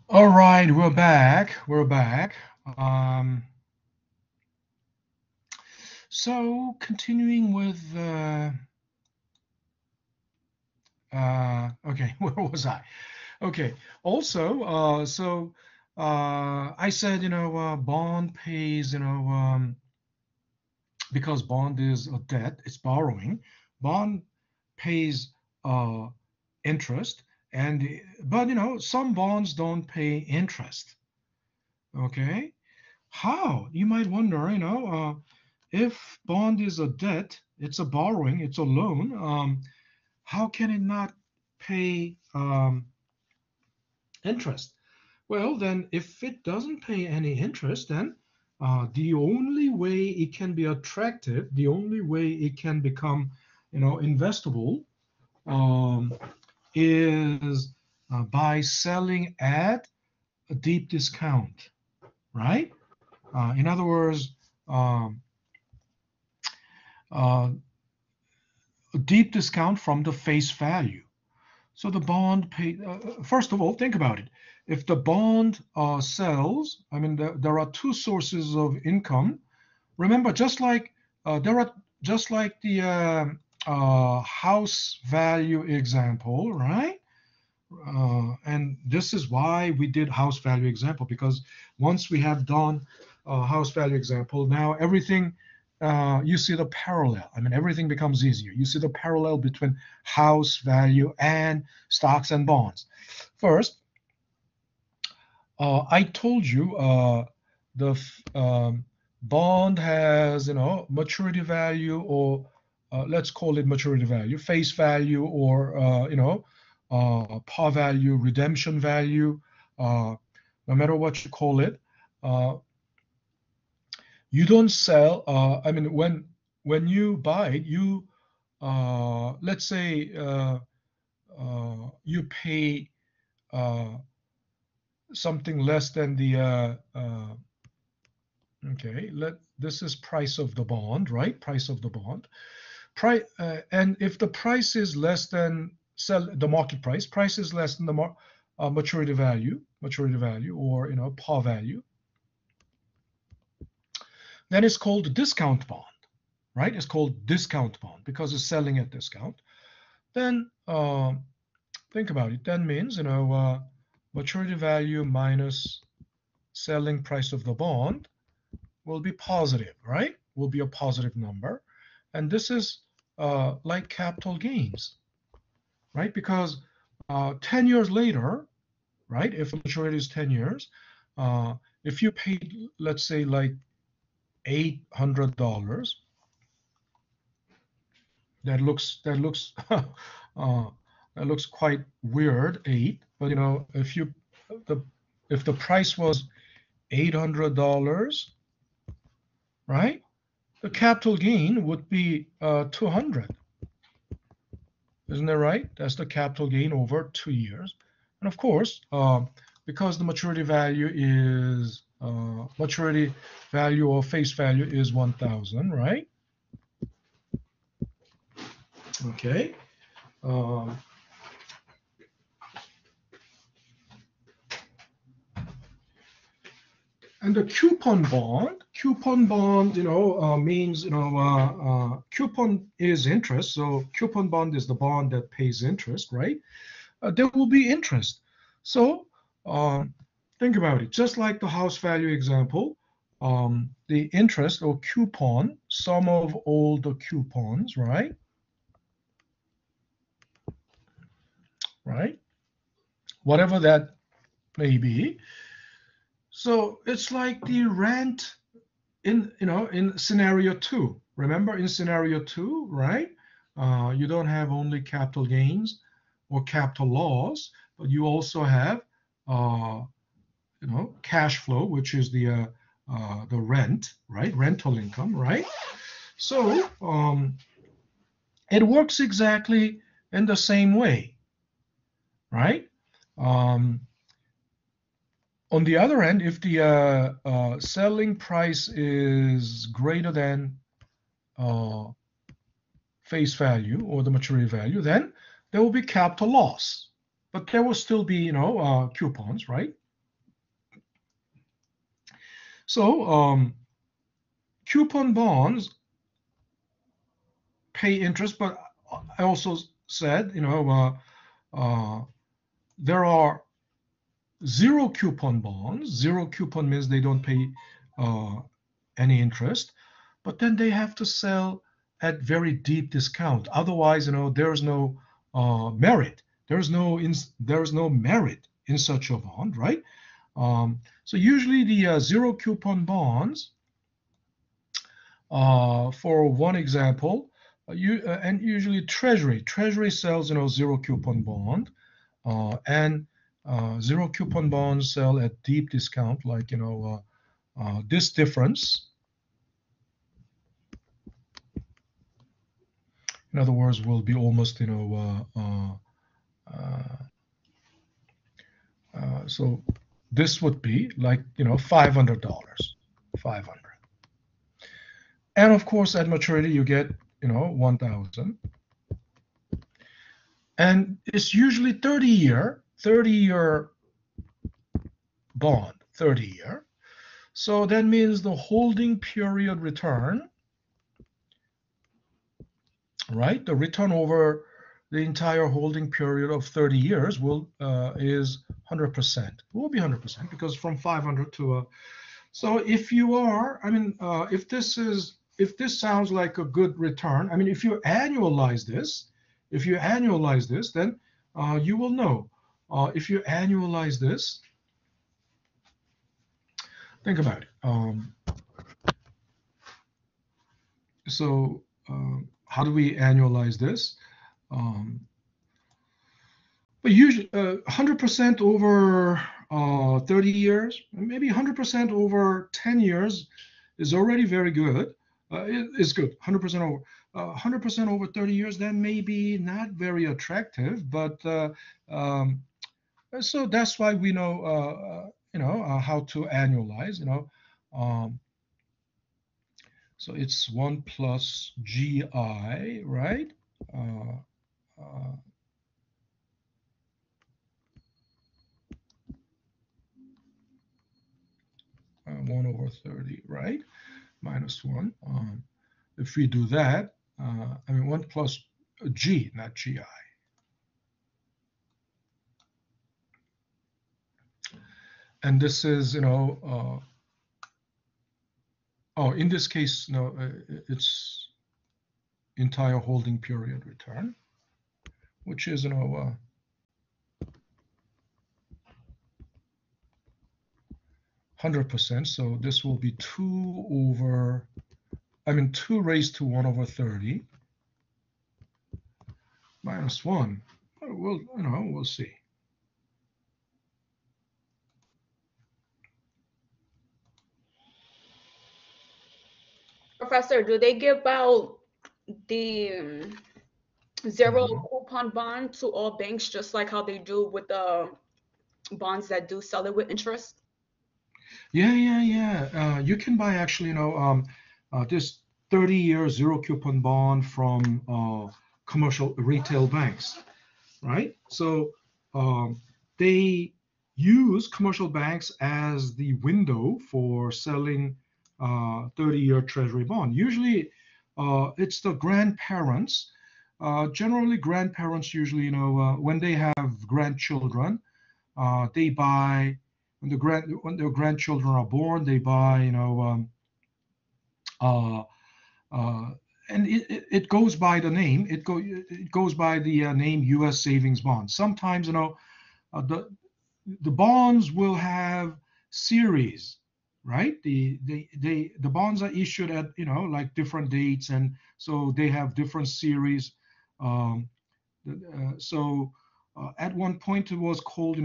All right, we're back. We're back. Um, so continuing with okay, where was I? Okay. Also, I said, bond pays, because bond is a debt, it's borrowing. Bond pays uh, interest, but some bonds don't pay interest. Okay. How? You might wonder, if bond is a debt, it's a borrowing, it's a loan. How can it not pay interest? Well, then, if it doesn't pay any interest, then the only way it can be attractive, the only way it can become, investable, um, is by selling at a deep discount, right? In other words, um, uh, a deep discount from the face value. So the bond pay. First of all, think about it. If the bond sells, I mean, there are two sources of income. Remember, there are just like the house value example, right? And this is why we did house value example, because once we have done house value example, now everything, you see the parallel. I mean, everything becomes easier. You see the parallel between house value and stocks and bonds. First, I told you the bond has, maturity value, or let's call it maturity value, face value, or par value, redemption value, no matter what you call it. Uh, you don't sell. I mean, when you buy it, you let's say you pay uh, something less than the okay, this is price of the bond, right? Price of the bond. And if the price is less than sell the market price, price is less than the maturity value, or par value, then it's called a discount bond, right? It's called discount bond because it's selling at discount. Then think about it. That means maturity value minus selling price of the bond will be positive, right? Will be a positive number. And this is like capital gains, right? Because 10 years later, right, if the maturity is 10 years, if you paid, let's say, like $800, uh, that looks quite weird, eight. But the if the price was $800, right? The capital gain would be 200. Isn't that right? That's the capital gain over 2 years. And of course, because the maturity value or face value is 1,000, right? Okay. Um, and the coupon bond, means, coupon is interest. So coupon bond is the bond that pays interest, right? There will be interest. So think about it. Just like the house value example, the interest or coupon, sum of all the coupons, right? Right? Whatever that may be. So it's like the rent in scenario two. Remember in scenario two, right? You don't have only capital gains or capital loss, but you also have cash flow, which is the rent, right? Rental income, right? So it works exactly in the same way, right? On the other end, if the selling price is greater than face value or the maturity value, then there will be capital loss, but there will still be, coupons, right? So coupon bonds pay interest, but I also said, there are zero coupon bonds. Zero coupon means they don't pay any interest, but then they have to sell at very deep discount. Otherwise, there's no merit. There's no merit in such a bond, right? So usually the zero coupon bonds, for one example, and usually Treasury sells zero coupon bond, and zero coupon bonds sell at deep discount, like this difference. In other words, will be almost so this would be like $500, 500, and of course at maturity you get 1,000, and it's usually 30-year bond, 30-year. So that means the holding period return, right? The return over the entire holding period of 30 years is 100%. Will be 100% because from 500 to so if you are, if this sounds like a good return, if you annualize this, then you will know. If you annualize this, think about it. So how do we annualize this? But usually 100% over 30 years, maybe 100% over 10 years is already very good. It's good. 100% over 30 years, then maybe not very attractive, but so that's why we know how to annualize. So it's 1 plus GI, right? 1 over 30, right? Minus 1. If we do that, 1 plus G, not GI. And this is, in this case, it's entire holding period return, which is, 100%. So this will be 2 raised to 1 over 30 minus 1. We'll see. Professor, do they give out the zero coupon bond to all banks, just like how they do with the bonds that do sell it with interest? Yeah. You can buy actually, this 30-year zero coupon bond from commercial retail banks, right? So they use commercial banks as the window for selling 30-year Treasury bond. Usually, it's the grandparents. Generally, grandparents usually, when they have grandchildren, they buy when their grandchildren are born, they buy, and it goes by the name. It goes by the name U.S. savings bonds. Sometimes, the bonds will have series, right? The bonds are issued at like different dates, and so they have different series. So at one point it was called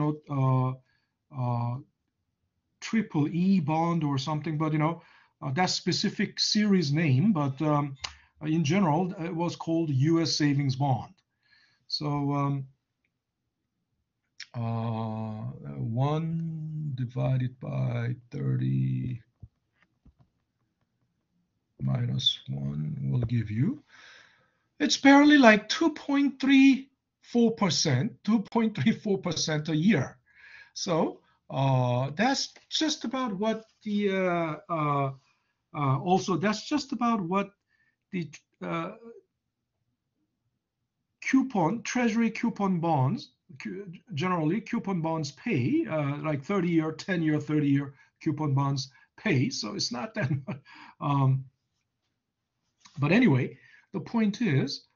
triple E bond or something, but that specific series name, but in general, it was called U.S. Savings Bond. So 1 divided by 30 minus 1 will give you, it's barely like 2.34% a year. So that's just about what the also that's just about what the Treasury coupon bonds, generally coupon bonds pay, like 30-year, 10-year, 30-year coupon bonds pay. So it's not that much. But anyway, the point is,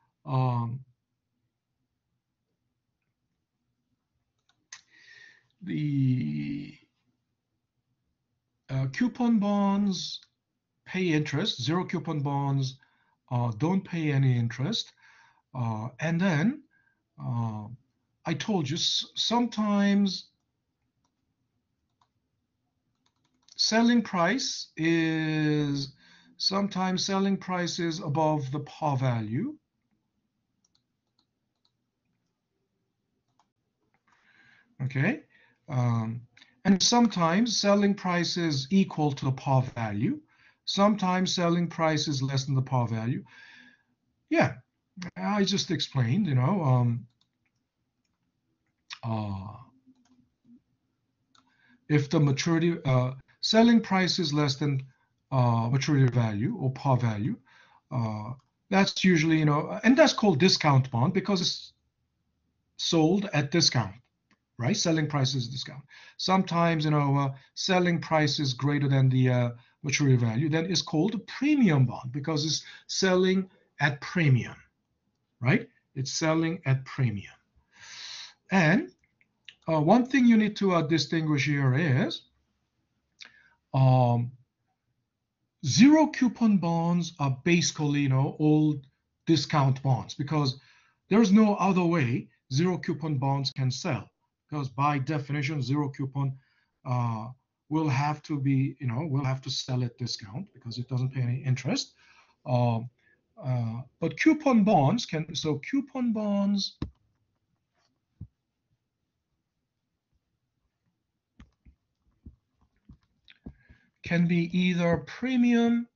the coupon bonds pay interest. Zero coupon bonds don't pay any interest. And then I told you sometimes selling price is above the par value. Okay. And sometimes selling price is equal to the par value. Sometimes selling price is less than the par value. Yeah, I just explained, you know, if the maturity selling price is less than maturity value or par value, that's usually, you know, and that's called discount bond because it's sold at discount, right? Selling price is discount. Sometimes, you know, selling price is greater than the maturity value. Then it's called a premium bond because it's selling at premium, right? It's selling at premium. And one thing you need to distinguish here is zero coupon bonds are basically, you know, old discount bonds because there's no other way zero coupon bonds can sell, because by definition zero coupon will have to be, you know, will have to sell at discount because it doesn't pay any interest. But coupon bonds can, so coupon bonds can be either premium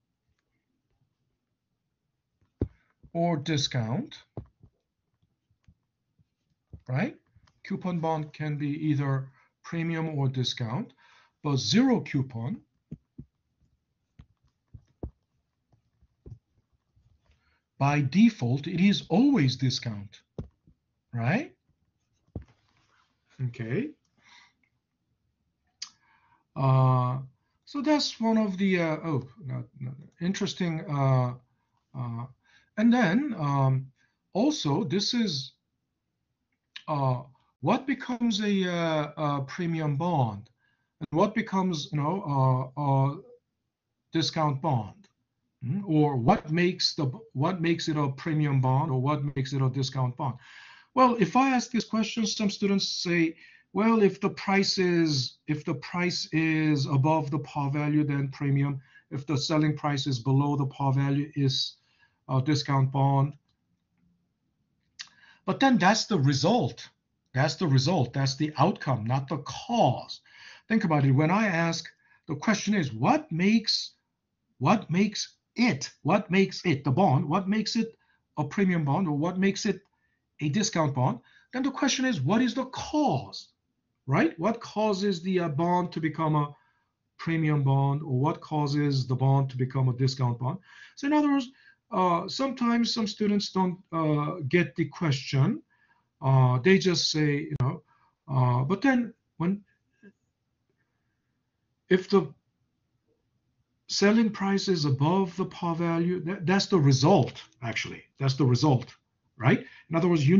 or discount, right? Coupon bond can be either premium or discount, but zero coupon by default, it is always discount, right? Okay. So that's one of the interesting. And then also this is what becomes a premium bond, and what becomes, you know, a discount bond, or what makes it a premium bond, or what makes it a discount bond. Well, if I ask this question, some students say, well, if the price is above the par value, then premium. If the selling price is below the par value, is a discount bond. But then that's the result. That's the result. That's the outcome, not the cause. Think about it. When I ask, the question is, what makes it the bond? What makes it a premium bond, or what makes it a discount bond? Then the question is, what is the cause, right? What causes the bond to become a premium bond, or what causes the bond to become a discount bond? So in other words, sometimes some students don't get the question. They just say, you know, but then if the selling price is above the par value, that's the result, actually. That's the result, right? In other words, you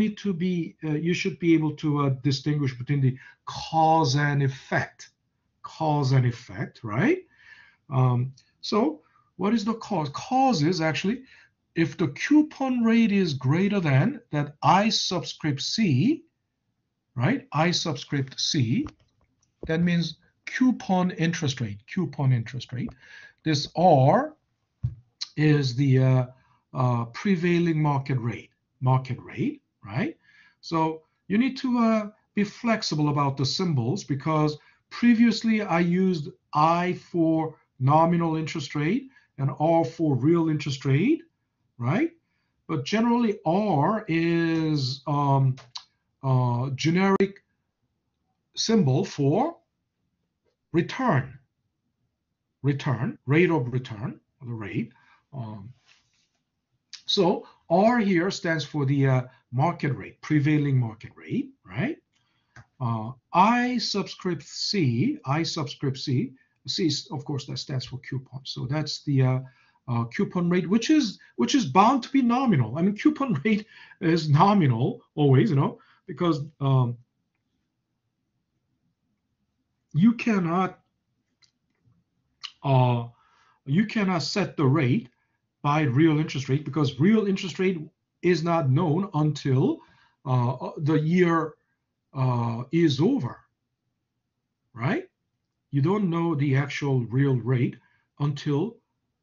should be able to distinguish between the cause and effect. Cause and effect, right? So what is the cause? Cause is actually if the coupon rate is greater than that I subscript C, right? I subscript C, that means coupon interest rate. Coupon interest rate. This R is the prevailing market rate. Market rate, right? So you need to be flexible about the symbols, because previously I used I for nominal interest rate and R for real interest rate, right? But generally R is generic symbol for return, rate of return, the rate. So R here stands for the market rate, prevailing market rate, right? I subscript C, C of course that stands for coupon. So that's the coupon rate, which is bound to be nominal. I mean, coupon rate is nominal always, because you cannot set the rate by real interest rate, because real interest rate is not known until the year is over, right? You don't know the actual real rate until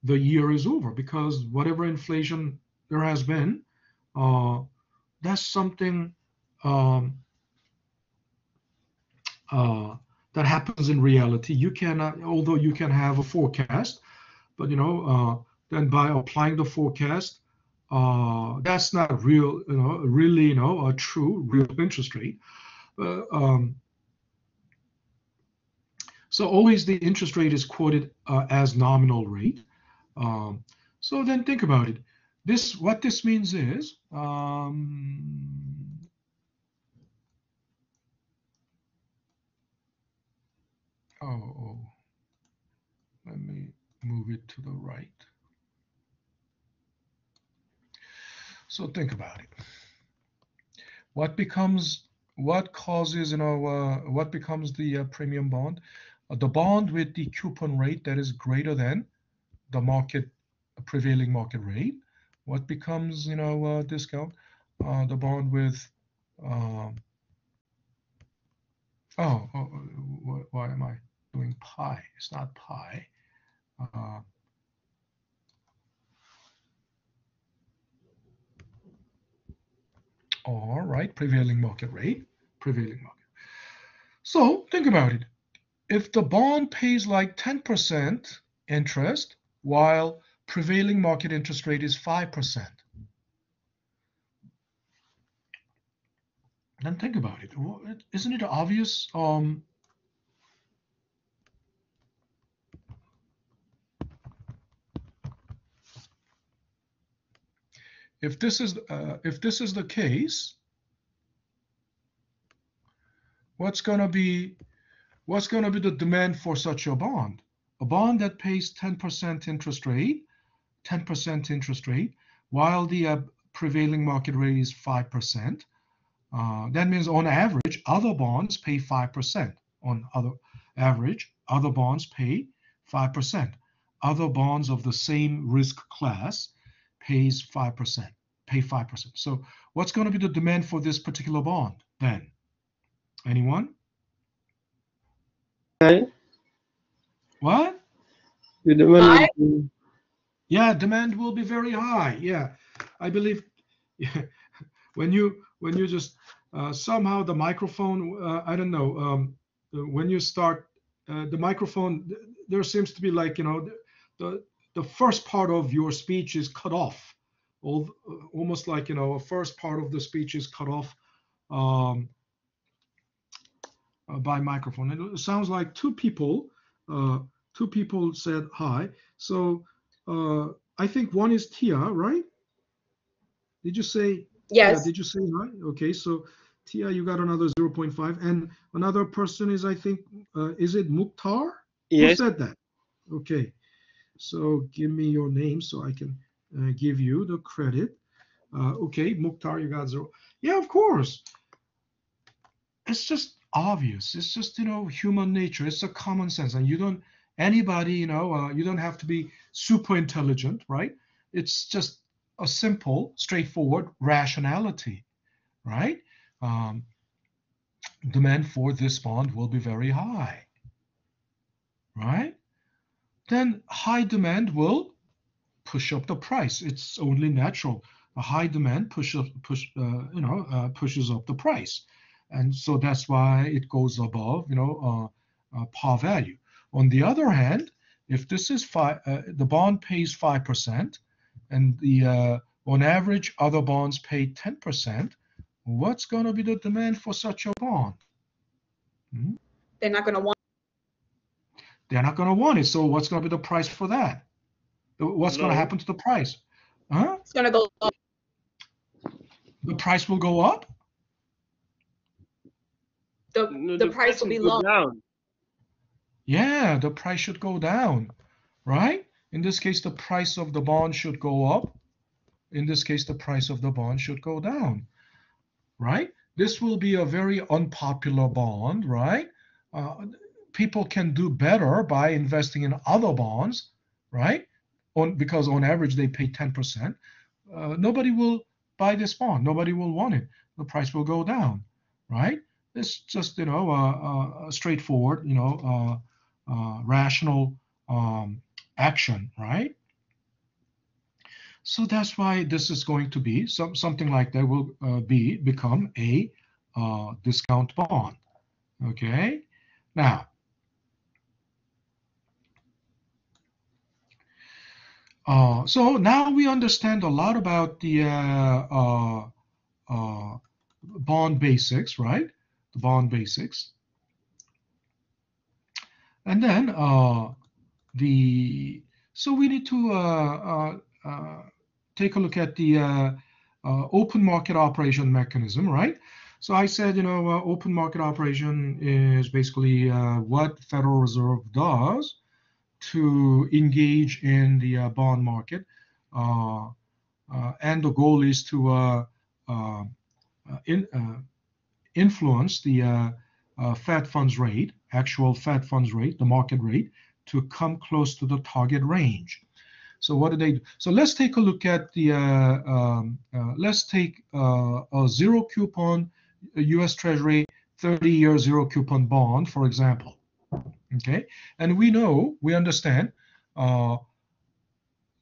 the year is over, because whatever inflation there has been, that's something that happens in reality. You cannot, although you can have a forecast, but then by applying the forecast, that's not real, really, a true real interest rate. So always the interest rate is quoted as nominal rate. So then think about it. What this means is, let me move it to the right. So think about it. What becomes the premium bond? The bond with the coupon rate that is greater than the prevailing market rate. What becomes, discount? The bond with, why am I doing pi? It's not pi. All right, prevailing market rate, prevailing market. So think about it. If the bond pays like 10% interest, while prevailing market interest rate is 5%, then think about it. Isn't it obvious? If this is the case, what's gonna be the demand for such a bond? A bond that pays 10% interest rate, while the prevailing market rate is 5%. That means on average, other bonds pay 5%. On average, other bonds pay 5%. Other bonds of the same risk class pay 5%. So what's going to be the demand for this particular bond then? Anyone? High. What? The demand will be Yeah, demand will be very high. Yeah, I believe. When you just somehow the microphone, I don't know, when you start the microphone, there seems to be like, the first part of your speech is cut off, almost like, a first part of the speech is cut off by microphone. It sounds like two people said hi. So I think one is Tia, right? Did you say? Yes. Yeah, did you say hi? Okay, so Tia, you got another 0.5, and another person is, I think, is it Mukhtar? yes. Who said that? Okay, so give me your name so I can give you the credit. Okay, Mukhtar, you got 0. Yeah, of course. It's just obvious. It's just, human nature. It's a common sense, and you don't have to be super intelligent, right? It's just a simple, straightforward rationality, right? Demand for this bond will be very high. right? Then high demand will push up the price. It's only natural. A high demand pushes up the price, and so that's why it goes above par value. On the other hand, if this is the bond pays 5%, and the on average other bonds pay 10%, what's going to be the demand for such a bond? They're not going to want. They're not going to want it. So what's going to be the price for that? What's going to happen to the price? Huh? It's going to go up. The price will go up? The price will be low. Down. Yeah, the price should go down, right? In this case, the price of the bond should go up. In this case, the price of the bond should go down, right? This will be a very unpopular bond, right? People can do better by investing in other bonds, right? Because on average they pay 10%. Nobody will buy this bond. Nobody will want it. The price will go down, right? It's just a straightforward, rational action, right? So that's why this is going to be something like that will become a discount bond. Okay, now so now we understand a lot about the bond basics, right? The bond basics, and then so we need to take a look at the open market operation mechanism, right? So I said, open market operation is basically what Federal Reserve does to engage in the bond market, and the goal is to influence the Fed funds rate, actual Fed funds rate, the market rate, to come close to the target range. So what do they do? So let's take a look at the, let's take a zero coupon US Treasury 30-year zero coupon bond, for example. Okay, and we understand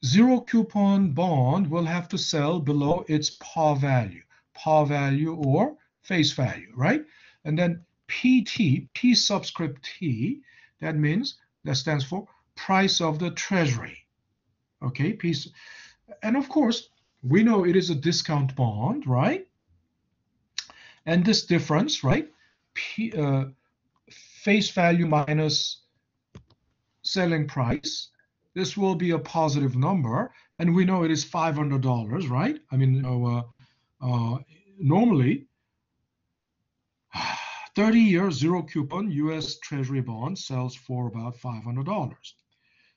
zero coupon bond will have to sell below its par value or face value, right? And then PT, P subscript T, that stands for price of the Treasury. Okay, piece, and of course we know it is a discount bond, right? And this difference, right? Face value minus selling price, this will be a positive number, and we know it is $500, right? I mean, normally 30-year zero coupon US Treasury bond sells for about $500.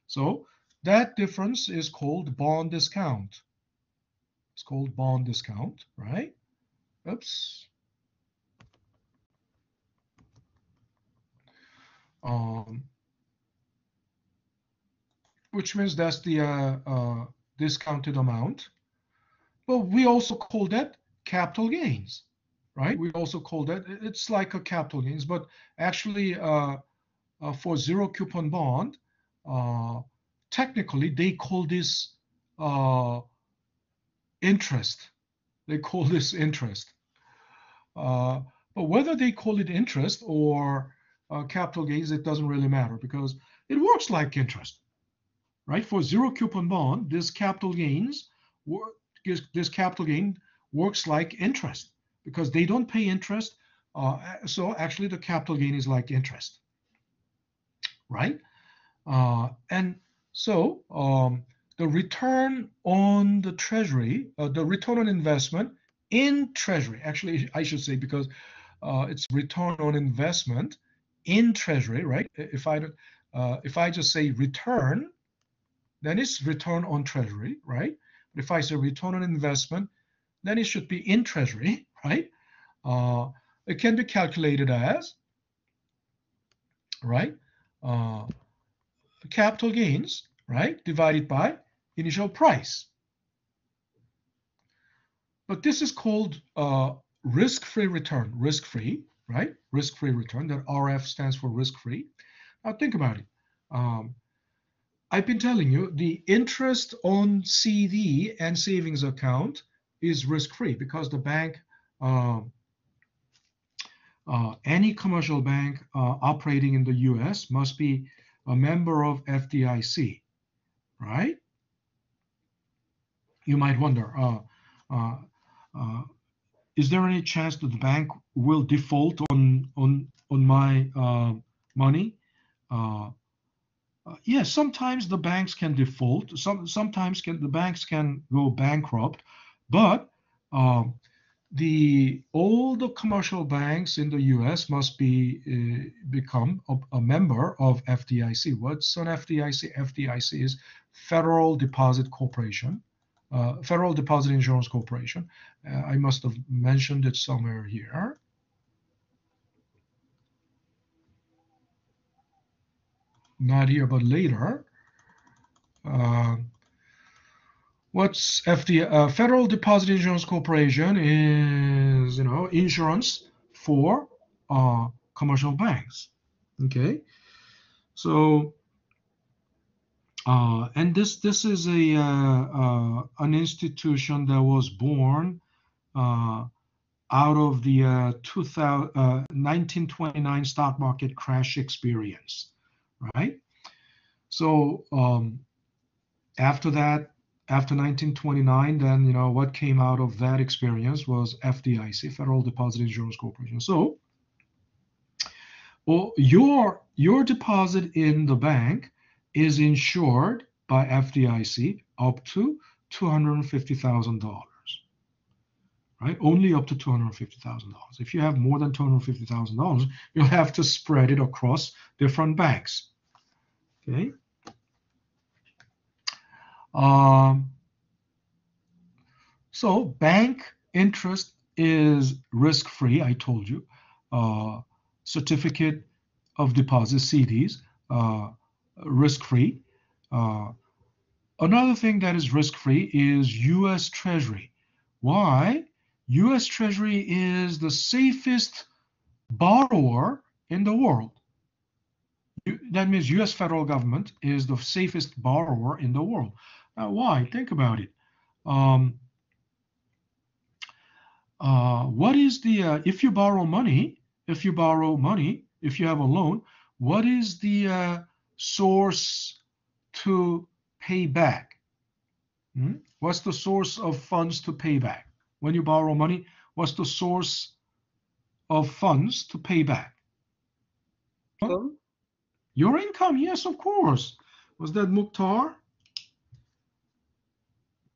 So that difference is called bond discount. It's called bond discount, right? Oops. Which means that's the discounted amount. But we also call that capital gains, right? We also call that, it's like a capital gains, but actually for zero coupon bond, technically they call this interest. They call this interest. But whether they call it interest or capital gains, it doesn't really matter because it works like interest, right? For zero coupon bond, this capital gain works like interest because they don't pay interest. So actually the capital gain is like interest, right? And so the return on the Treasury, the return on investment in Treasury, actually I should say, because it's return on investment in Treasury, right? If I just say return, then it's return on Treasury, right? But if I say return on investment, then it should be in Treasury, right? It can be calculated as, right? Capital gains, right, divided by initial price. But this is called risk-free return, risk-free, right? Risk-free return, that RF stands for risk-free. Now think about it. Um, I've been telling you the interest on CD and savings account is risk-free because the bank, any commercial bank operating in the US must be a member of FDIC, right? You might wonder, uh, uh, is there any chance that the bank will default on my money? Yes, sometimes the banks can default. Sometimes the banks can go bankrupt, but um, all the commercial banks in the U.S. must become a member of FDIC. What's an FDIC? FDIC is Federal Deposit Corporation, Federal Deposit Insurance Corporation. I must have mentioned it somewhere here. Not here, but later. What's Federal Deposit Insurance Corporation is, insurance for commercial banks. Okay, so and this is an institution that was born out of the 1929 stock market crash experience, right? So after that, after 1929, then what came out of that experience was FDIC, Federal Deposit Insurance Corporation. So, your deposit in the bank is insured by FDIC up to $250,000, right? Only up to $250,000. If you have more than $250,000, you'll have to spread it across different banks. Okay. So bank interest is risk-free, I told you. Certificate of deposit, CDs, risk-free. Another thing that is risk-free is U.S. Treasury. Why? U.S. Treasury is the safest borrower in the world. That means U.S. federal government is the safest borrower in the world. Why? Think about it. What is the if you borrow money, if you have a loan, what is the source to pay back? What's the source of funds to pay back? When you borrow money, what's the source of funds to pay back? Income? Your income, yes, of course. Was that Mukhtar?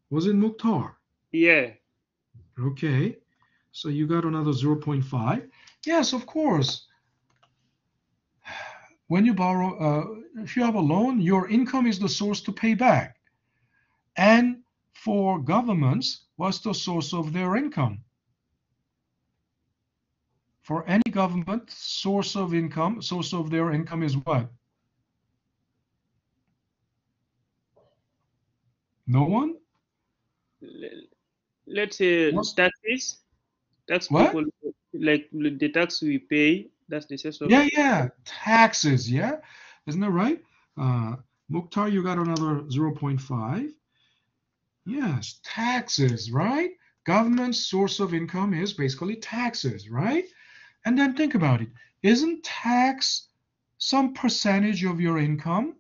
Was it Mukhtar? Yeah. Okay. So you got another 0.5. Yes, of course. When you borrow, if you have a loan, your income is the source to pay back. And for governments, what's the source of their income? For any government, source of their income is what? No one? Let's say What's, taxes. Tax what? people, like the tax we pay, that's the source of. Yeah, taxes, yeah? Isn't that right? Mukhtar, you got another 0.5. Yes, taxes, right? Government's source of income is basically taxes, right? And then think about it. Isn't tax some percentage of your income?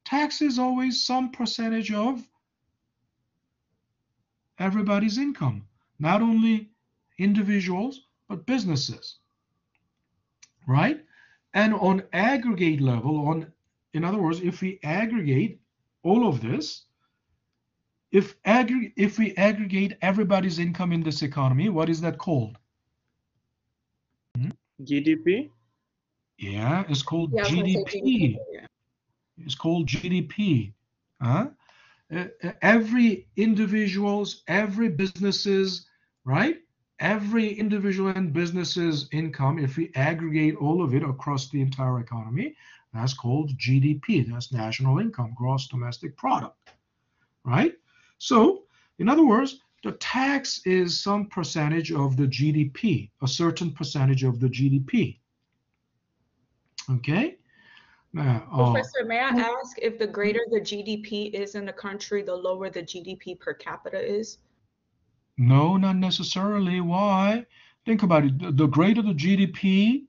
Tax is always some percentage of everybody's income, not only individuals, but businesses, right? And on aggregate level, in other words, if we aggregate all of this, if we aggregate everybody's income in this economy, what is that called? GDP? Yeah, it's called Yeah, I was gonna say GDP. GDP. Yeah. It's called GDP. Every individual's, every business's, right? Every individual and business's income, if we aggregate all of it across the entire economy, that's called GDP. That's national income, gross domestic product, right? So, in other words, the tax is some percentage of the GDP, a certain percentage of the GDP. Okay? Professor, may I ask if the greater the GDP is in a country, the lower the GDP per capita is? No, not necessarily. Why? Think about it. The greater the GDP,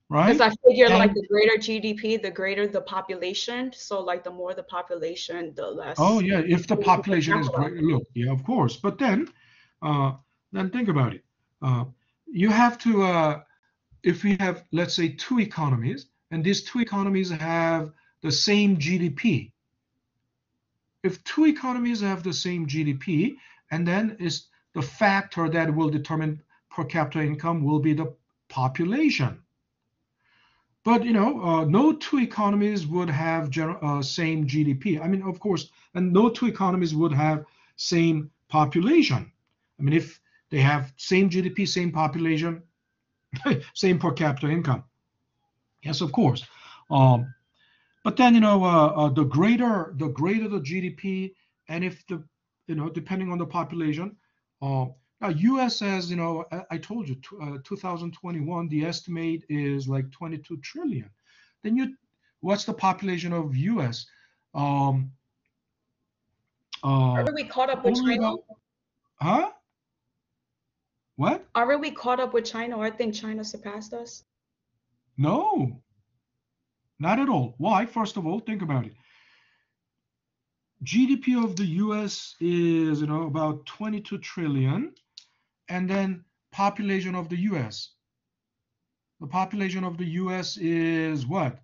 Because right? I figure like And the greater GDP, the greater the population. So like the more the population, the oh less yeah, if the GDP per population is capita. great, look, yeah, of course. But then think about it. You have to, if we have, let's say, two economies, and these two economies have the same GDP. If two economies have the same GDP, and then is the factor that will determine per capita income will be the population. But no two economies would have same GDP. I mean, of course, and no two economies would have same population. I mean, if they have same GDP, same population, same per capita income. Yes, of course. But then the greater the GDP, and if the depending on the population. Now U.S. has I told you 2021 the estimate is like 22 trillion. Then what's the population of U.S.? Um, Are uh, we caught up with only China? about huh? What? Are we caught up with China, or I think China surpassed us? No, not at all. Why? First of all, think about it. GDP of the US is about 22 trillion, and then population of the US. The population of the US is what?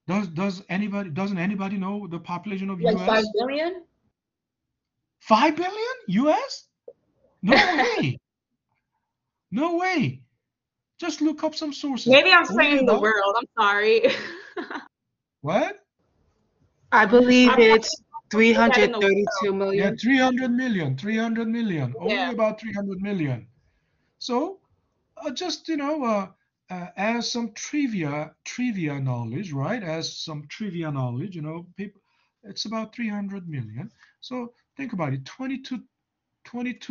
Doesn't anybody know the population of Like 5 US? billion? 5 billion US? No way. No way. Just look up some sources. Maybe I'm Only saying the about world. I'm sorry. what? I believe I'm it's saying that in the 332 world. Yeah, million. 300 million. 300 million. Yeah. Only about 300 million. So just as some trivia knowledge, right? As some trivia knowledge, people, it's about 300 million. So think about it, 22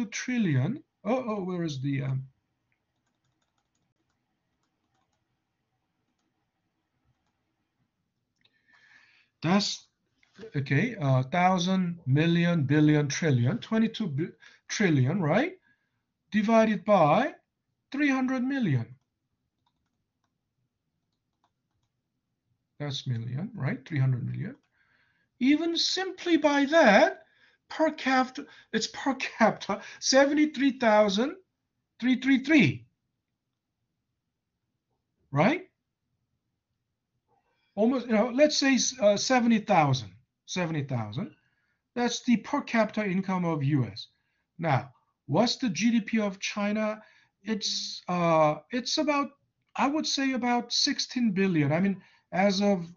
trillion. Where is the that's okay, thousand million billion trillion, 22 trillion, right? Divided by 300 million. That's million, right? 300 million. Even simply by that, it's per capita 73,333, right? Almost, let's say 70,000. That's the per capita income of US. Now, what's the GDP of China? It's about, I would say, about 16 billion. I mean, as of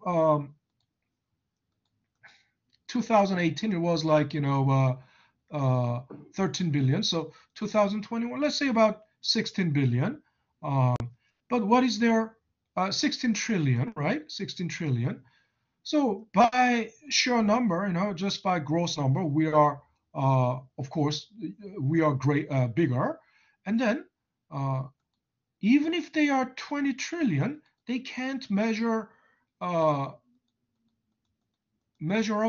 2018, it was like 13 billion. So 2021, let's say about 16 billion. But what is there? 16 trillion, right? 16 trillion. So by sheer number, just by gross number, we are, of course, we are bigger. And then, even if they are 20 trillion, they can't measure up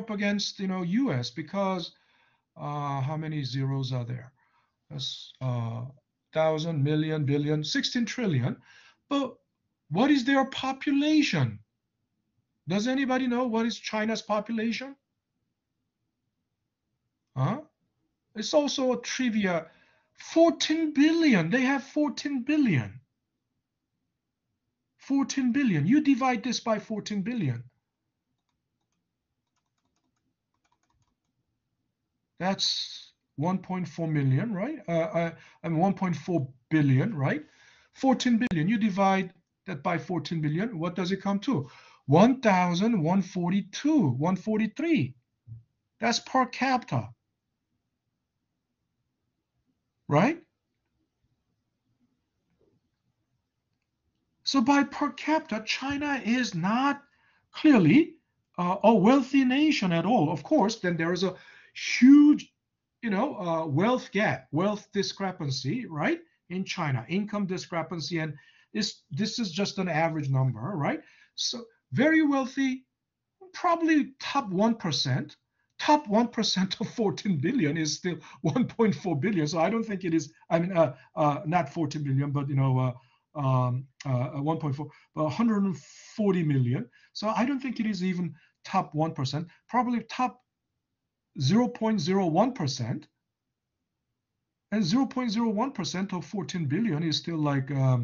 against US, because how many zeros are there? That's thousand, million, billion, 16 trillion. But what is their population? Does anybody know what is China's population? Huh? It's also a trivia. 14 billion. They have 14 billion. 14 billion. You divide this by 14 billion. That's 1.4 million, right? And 1.4 billion, right? 14 billion. You divide that by 14 billion. What does it come to? 1,142, 143. That's per capita, right? So by per capita, China is not clearly a wealthy nation at all. Of course, then there is a huge, wealth gap, wealth discrepancy, right? In China, income discrepancy, and this is just an average number, right? So very wealthy, probably top 1%. Top 1% of 14 billion is still 1.4 billion. So I don't think it is, I mean, not 14 billion, but 1.4, 140 million. So I don't think it is even top 1%, probably top 0.01%. And 0.01% of 14 billion is still like uh,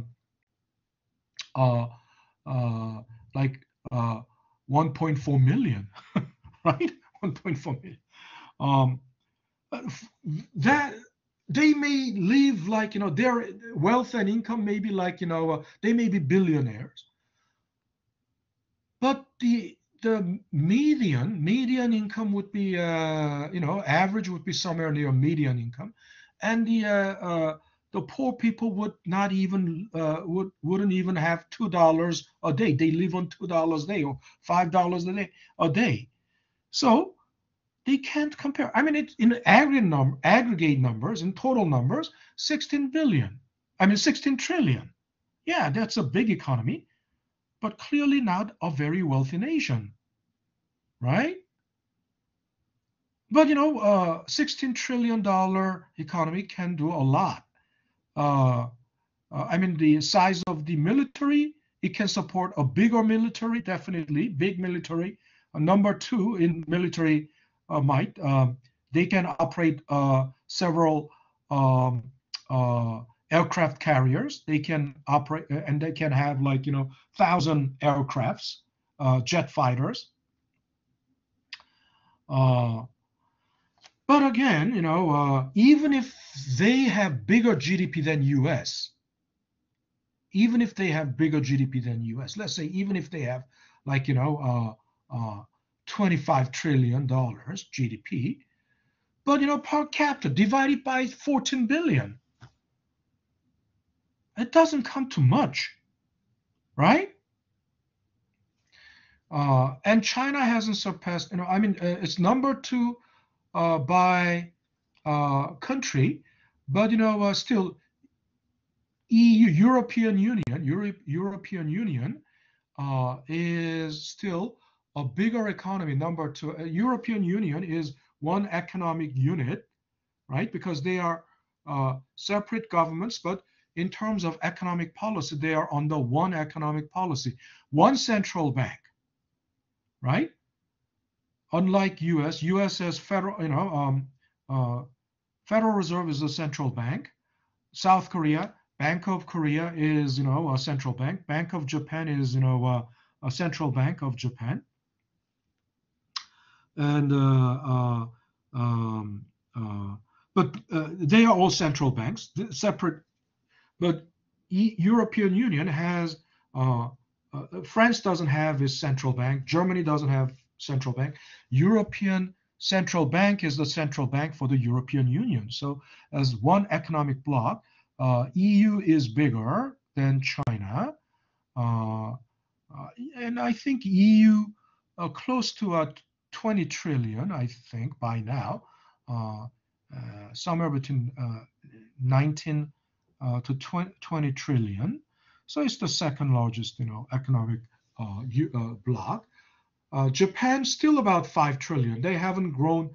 like 1.4 million, right? 1.4 million. Um, that they may live like, their wealth and income may be like, they may be billionaires, but the median income would be, average would be somewhere near median income, and the poor people would not even wouldn't even have $2 a day. They live on $2 a day or $5 a day. So they can't compare. I mean, it's in aggregate numbers, in total numbers, 16 billion. I mean, 16 trillion. Yeah, that's a big economy, but clearly not a very wealthy nation, right? But $16 trillion economy can do a lot. I mean, the size of the military, it can support a bigger military, definitely, big military. Number two in military might, they can operate several aircraft carriers. They can operate, and they can have like, 1,000 aircrafts, jet fighters. But again, even if they have bigger GDP than US, even if they have bigger GDP than US, let's say even if they have like, $25 trillion GDP, but, per capita divided by 14 billion, it doesn't come to much, right? And China hasn't surpassed, I mean, it's number two by country, but, still EU, European Union is still a bigger economy. Number two, European Union is one economic unit, right? Because they are separate governments, but in terms of economic policy, they are under one economic policy, one central bank, right? Unlike US has federal, Federal Reserve is a central bank. South Korea, Bank of Korea is, a central bank. Bank of Japan is, a central bank of Japan. And but they are all central banks, separate. But European Union has, France doesn't have a central bank. Germany doesn't have central bank. European Central Bank is the central bank for the European Union. So as one economic bloc, EU is bigger than China, and I think EU close to 20 trillion, I think, by now, somewhere between 19 to 20 trillion. So it's the second largest, economic bloc. Japan still about 5 trillion. They haven't grown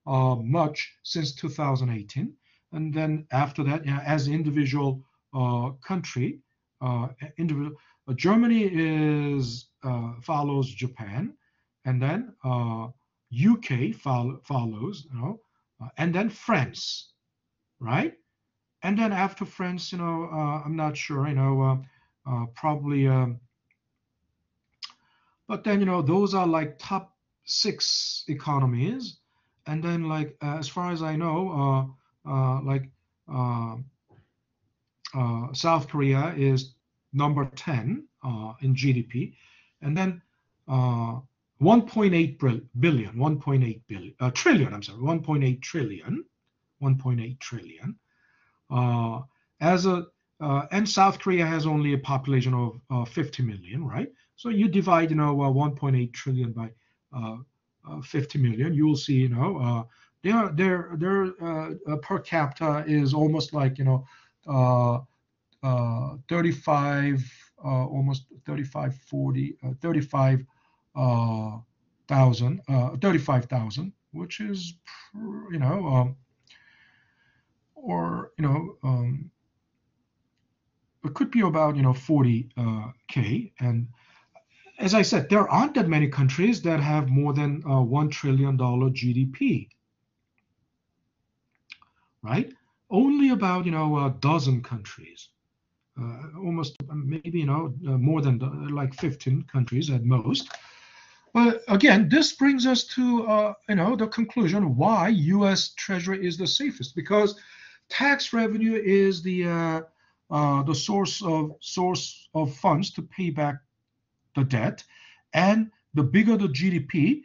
much since 2018. And then after that, as individual country, Germany is follows Japan, and then UK follows, and then France, right? And then after France, I'm not sure, probably. But then, those are like top 6 economies, and then like as far as I know, like South Korea is number 10 in GDP, and then 1.8 billion, 1.8 billion, trillion. I'm sorry, 1.8 trillion, 1.8 trillion. As a and South Korea has only a population of 50 million, right? So you divide, 1.8 trillion by 50 million, you will see, their per capita is almost like, 35 almost 35, 40, 35,000, which is, or it could be about 40K. And as I said, there aren't that many countries that have more than $1 trillion GDP, right? Only about a dozen countries, almost maybe more than like 15 countries at most. But again, this brings us to the conclusion why U.S. Treasury is the safest, because tax revenue is the source of funds to pay back the debt, and the bigger the GDP,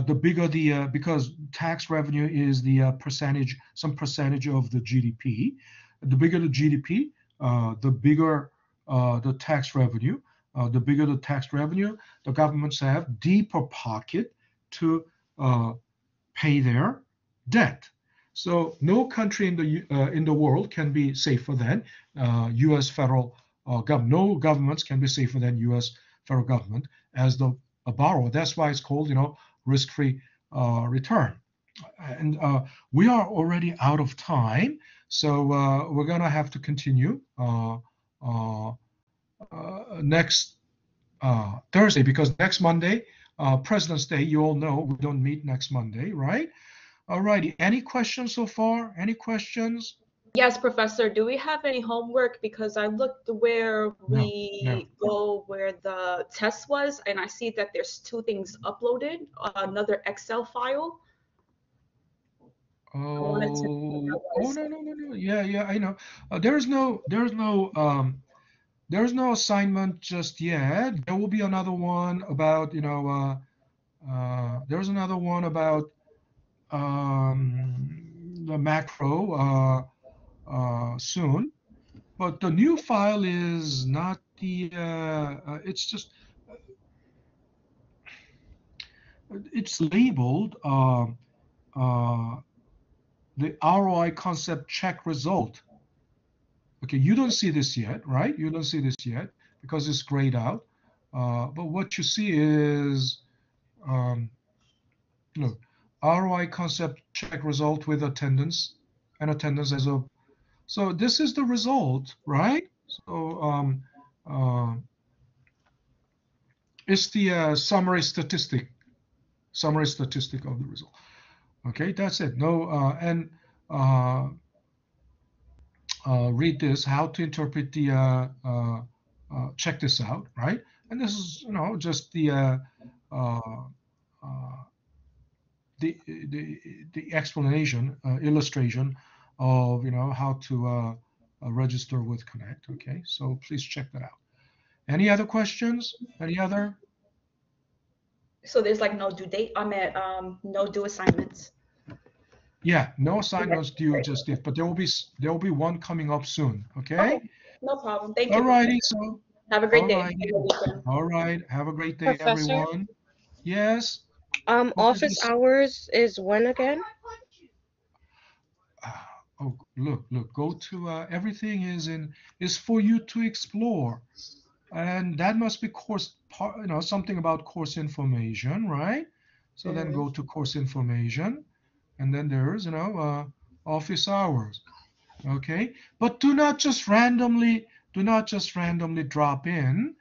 the bigger the because tax revenue is the some percentage of the GDP. The bigger the GDP, the bigger the tax revenue. The bigger the tax revenue, the governments have deeper pocket to pay their debt. So no country in the world can be safer than U.S. federal government. No governments can be safer than U.S. federal government as the borrower. That's why it's called risk-free return. And we are already out of time, so we're gonna have to continue next Thursday, because next Monday, President's Day, you all know we don't meet next Monday, right? All righty. Any questions so far? Any questions? Yes, Professor. Do we have any homework? Because I looked where we go where the test was, and I see that there's two things uploaded, another Excel file. Oh, no. Yeah, I know. There's no assignment just yet. There will be another one about, there's another one about the macro soon. But the new file is not the, it's just, it's labeled the ROI concept check result. Okay, you don't see this yet, right? You don't see this yet because it's grayed out. But what you see is, look, ROI concept check result with attendance and attendance as a. So this is the result, right? So it's the summary statistic of the result. Okay, that's it. No, and read this, how to interpret the, check this out, right? And this is, just the explanation, illustration of, how to register with Connect. Okay, so please check that out. Any other questions? Any other? So there's like no due date. No due assignments. Yeah, no assignments due just yet, but there will be one coming up soon. Okay. No problem. Thank you. All righty. So have a great day. All right. Have a great day, Professor? everyone. Yes. Office hours is when again? Oh, look, go to everything is for you to explore, and that must be something about course information, right? So then go to course information, and then there's office hours. Okay, but do not just randomly drop in.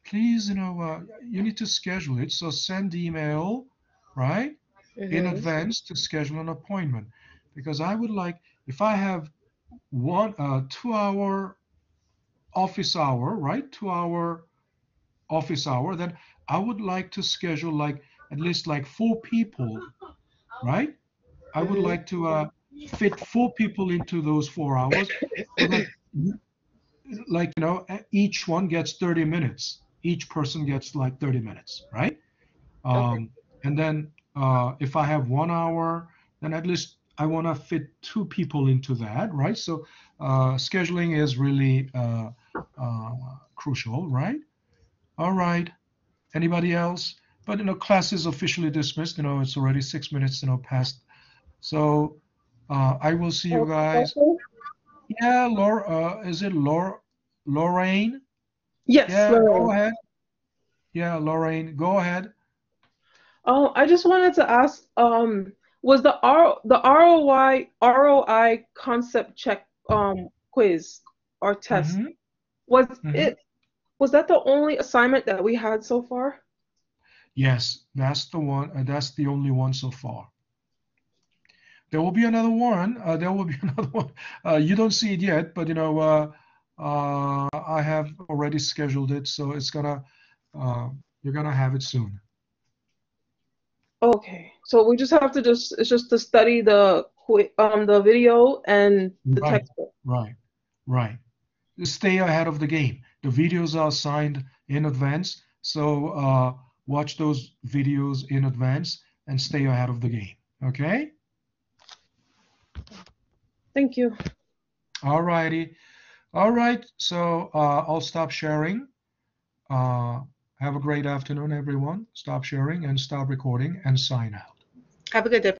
Please, you need to schedule it. So send email, right, in advance to schedule an appointment, because I would like, if I have 2 hour office hour, right, 2 hour office hour, then I would like to schedule like at least like 4 people, right? I would like to fit 4 people into those 4 hours, so that each one gets 30 minutes. Each person gets like 30 minutes, right? And then if I have 1 hour, then at least I want to fit 2 people into that, right? So scheduling is really crucial, right? All right. Anybody else? But class is officially dismissed. It's already 6 minutes past. So I will see you guys. Yeah, Laura. Is it Lorraine? Yes, Yeah, Lorraine. go ahead. Yeah, Lorraine, go ahead. Oh, I just wanted to ask, was the ROI concept check quiz or test, Mm-hmm. was Mm-hmm. was that the only assignment that we had so far? Yes, that's the one. That's the only one so far. There will be another one. There will be another one. You don't see it yet, but I have already scheduled it, so you're gonna have it soon. Okay, so we just have to it's just to study the video and the Right, textbook. right, right. Stay ahead of the game. The videos are assigned in advance, so watch those videos in advance and stay ahead of the game. Okay? Thank you. All righty. All right. So I'll stop sharing. Have a great afternoon, everyone. Stop sharing and stop recording and sign out. Have a good day.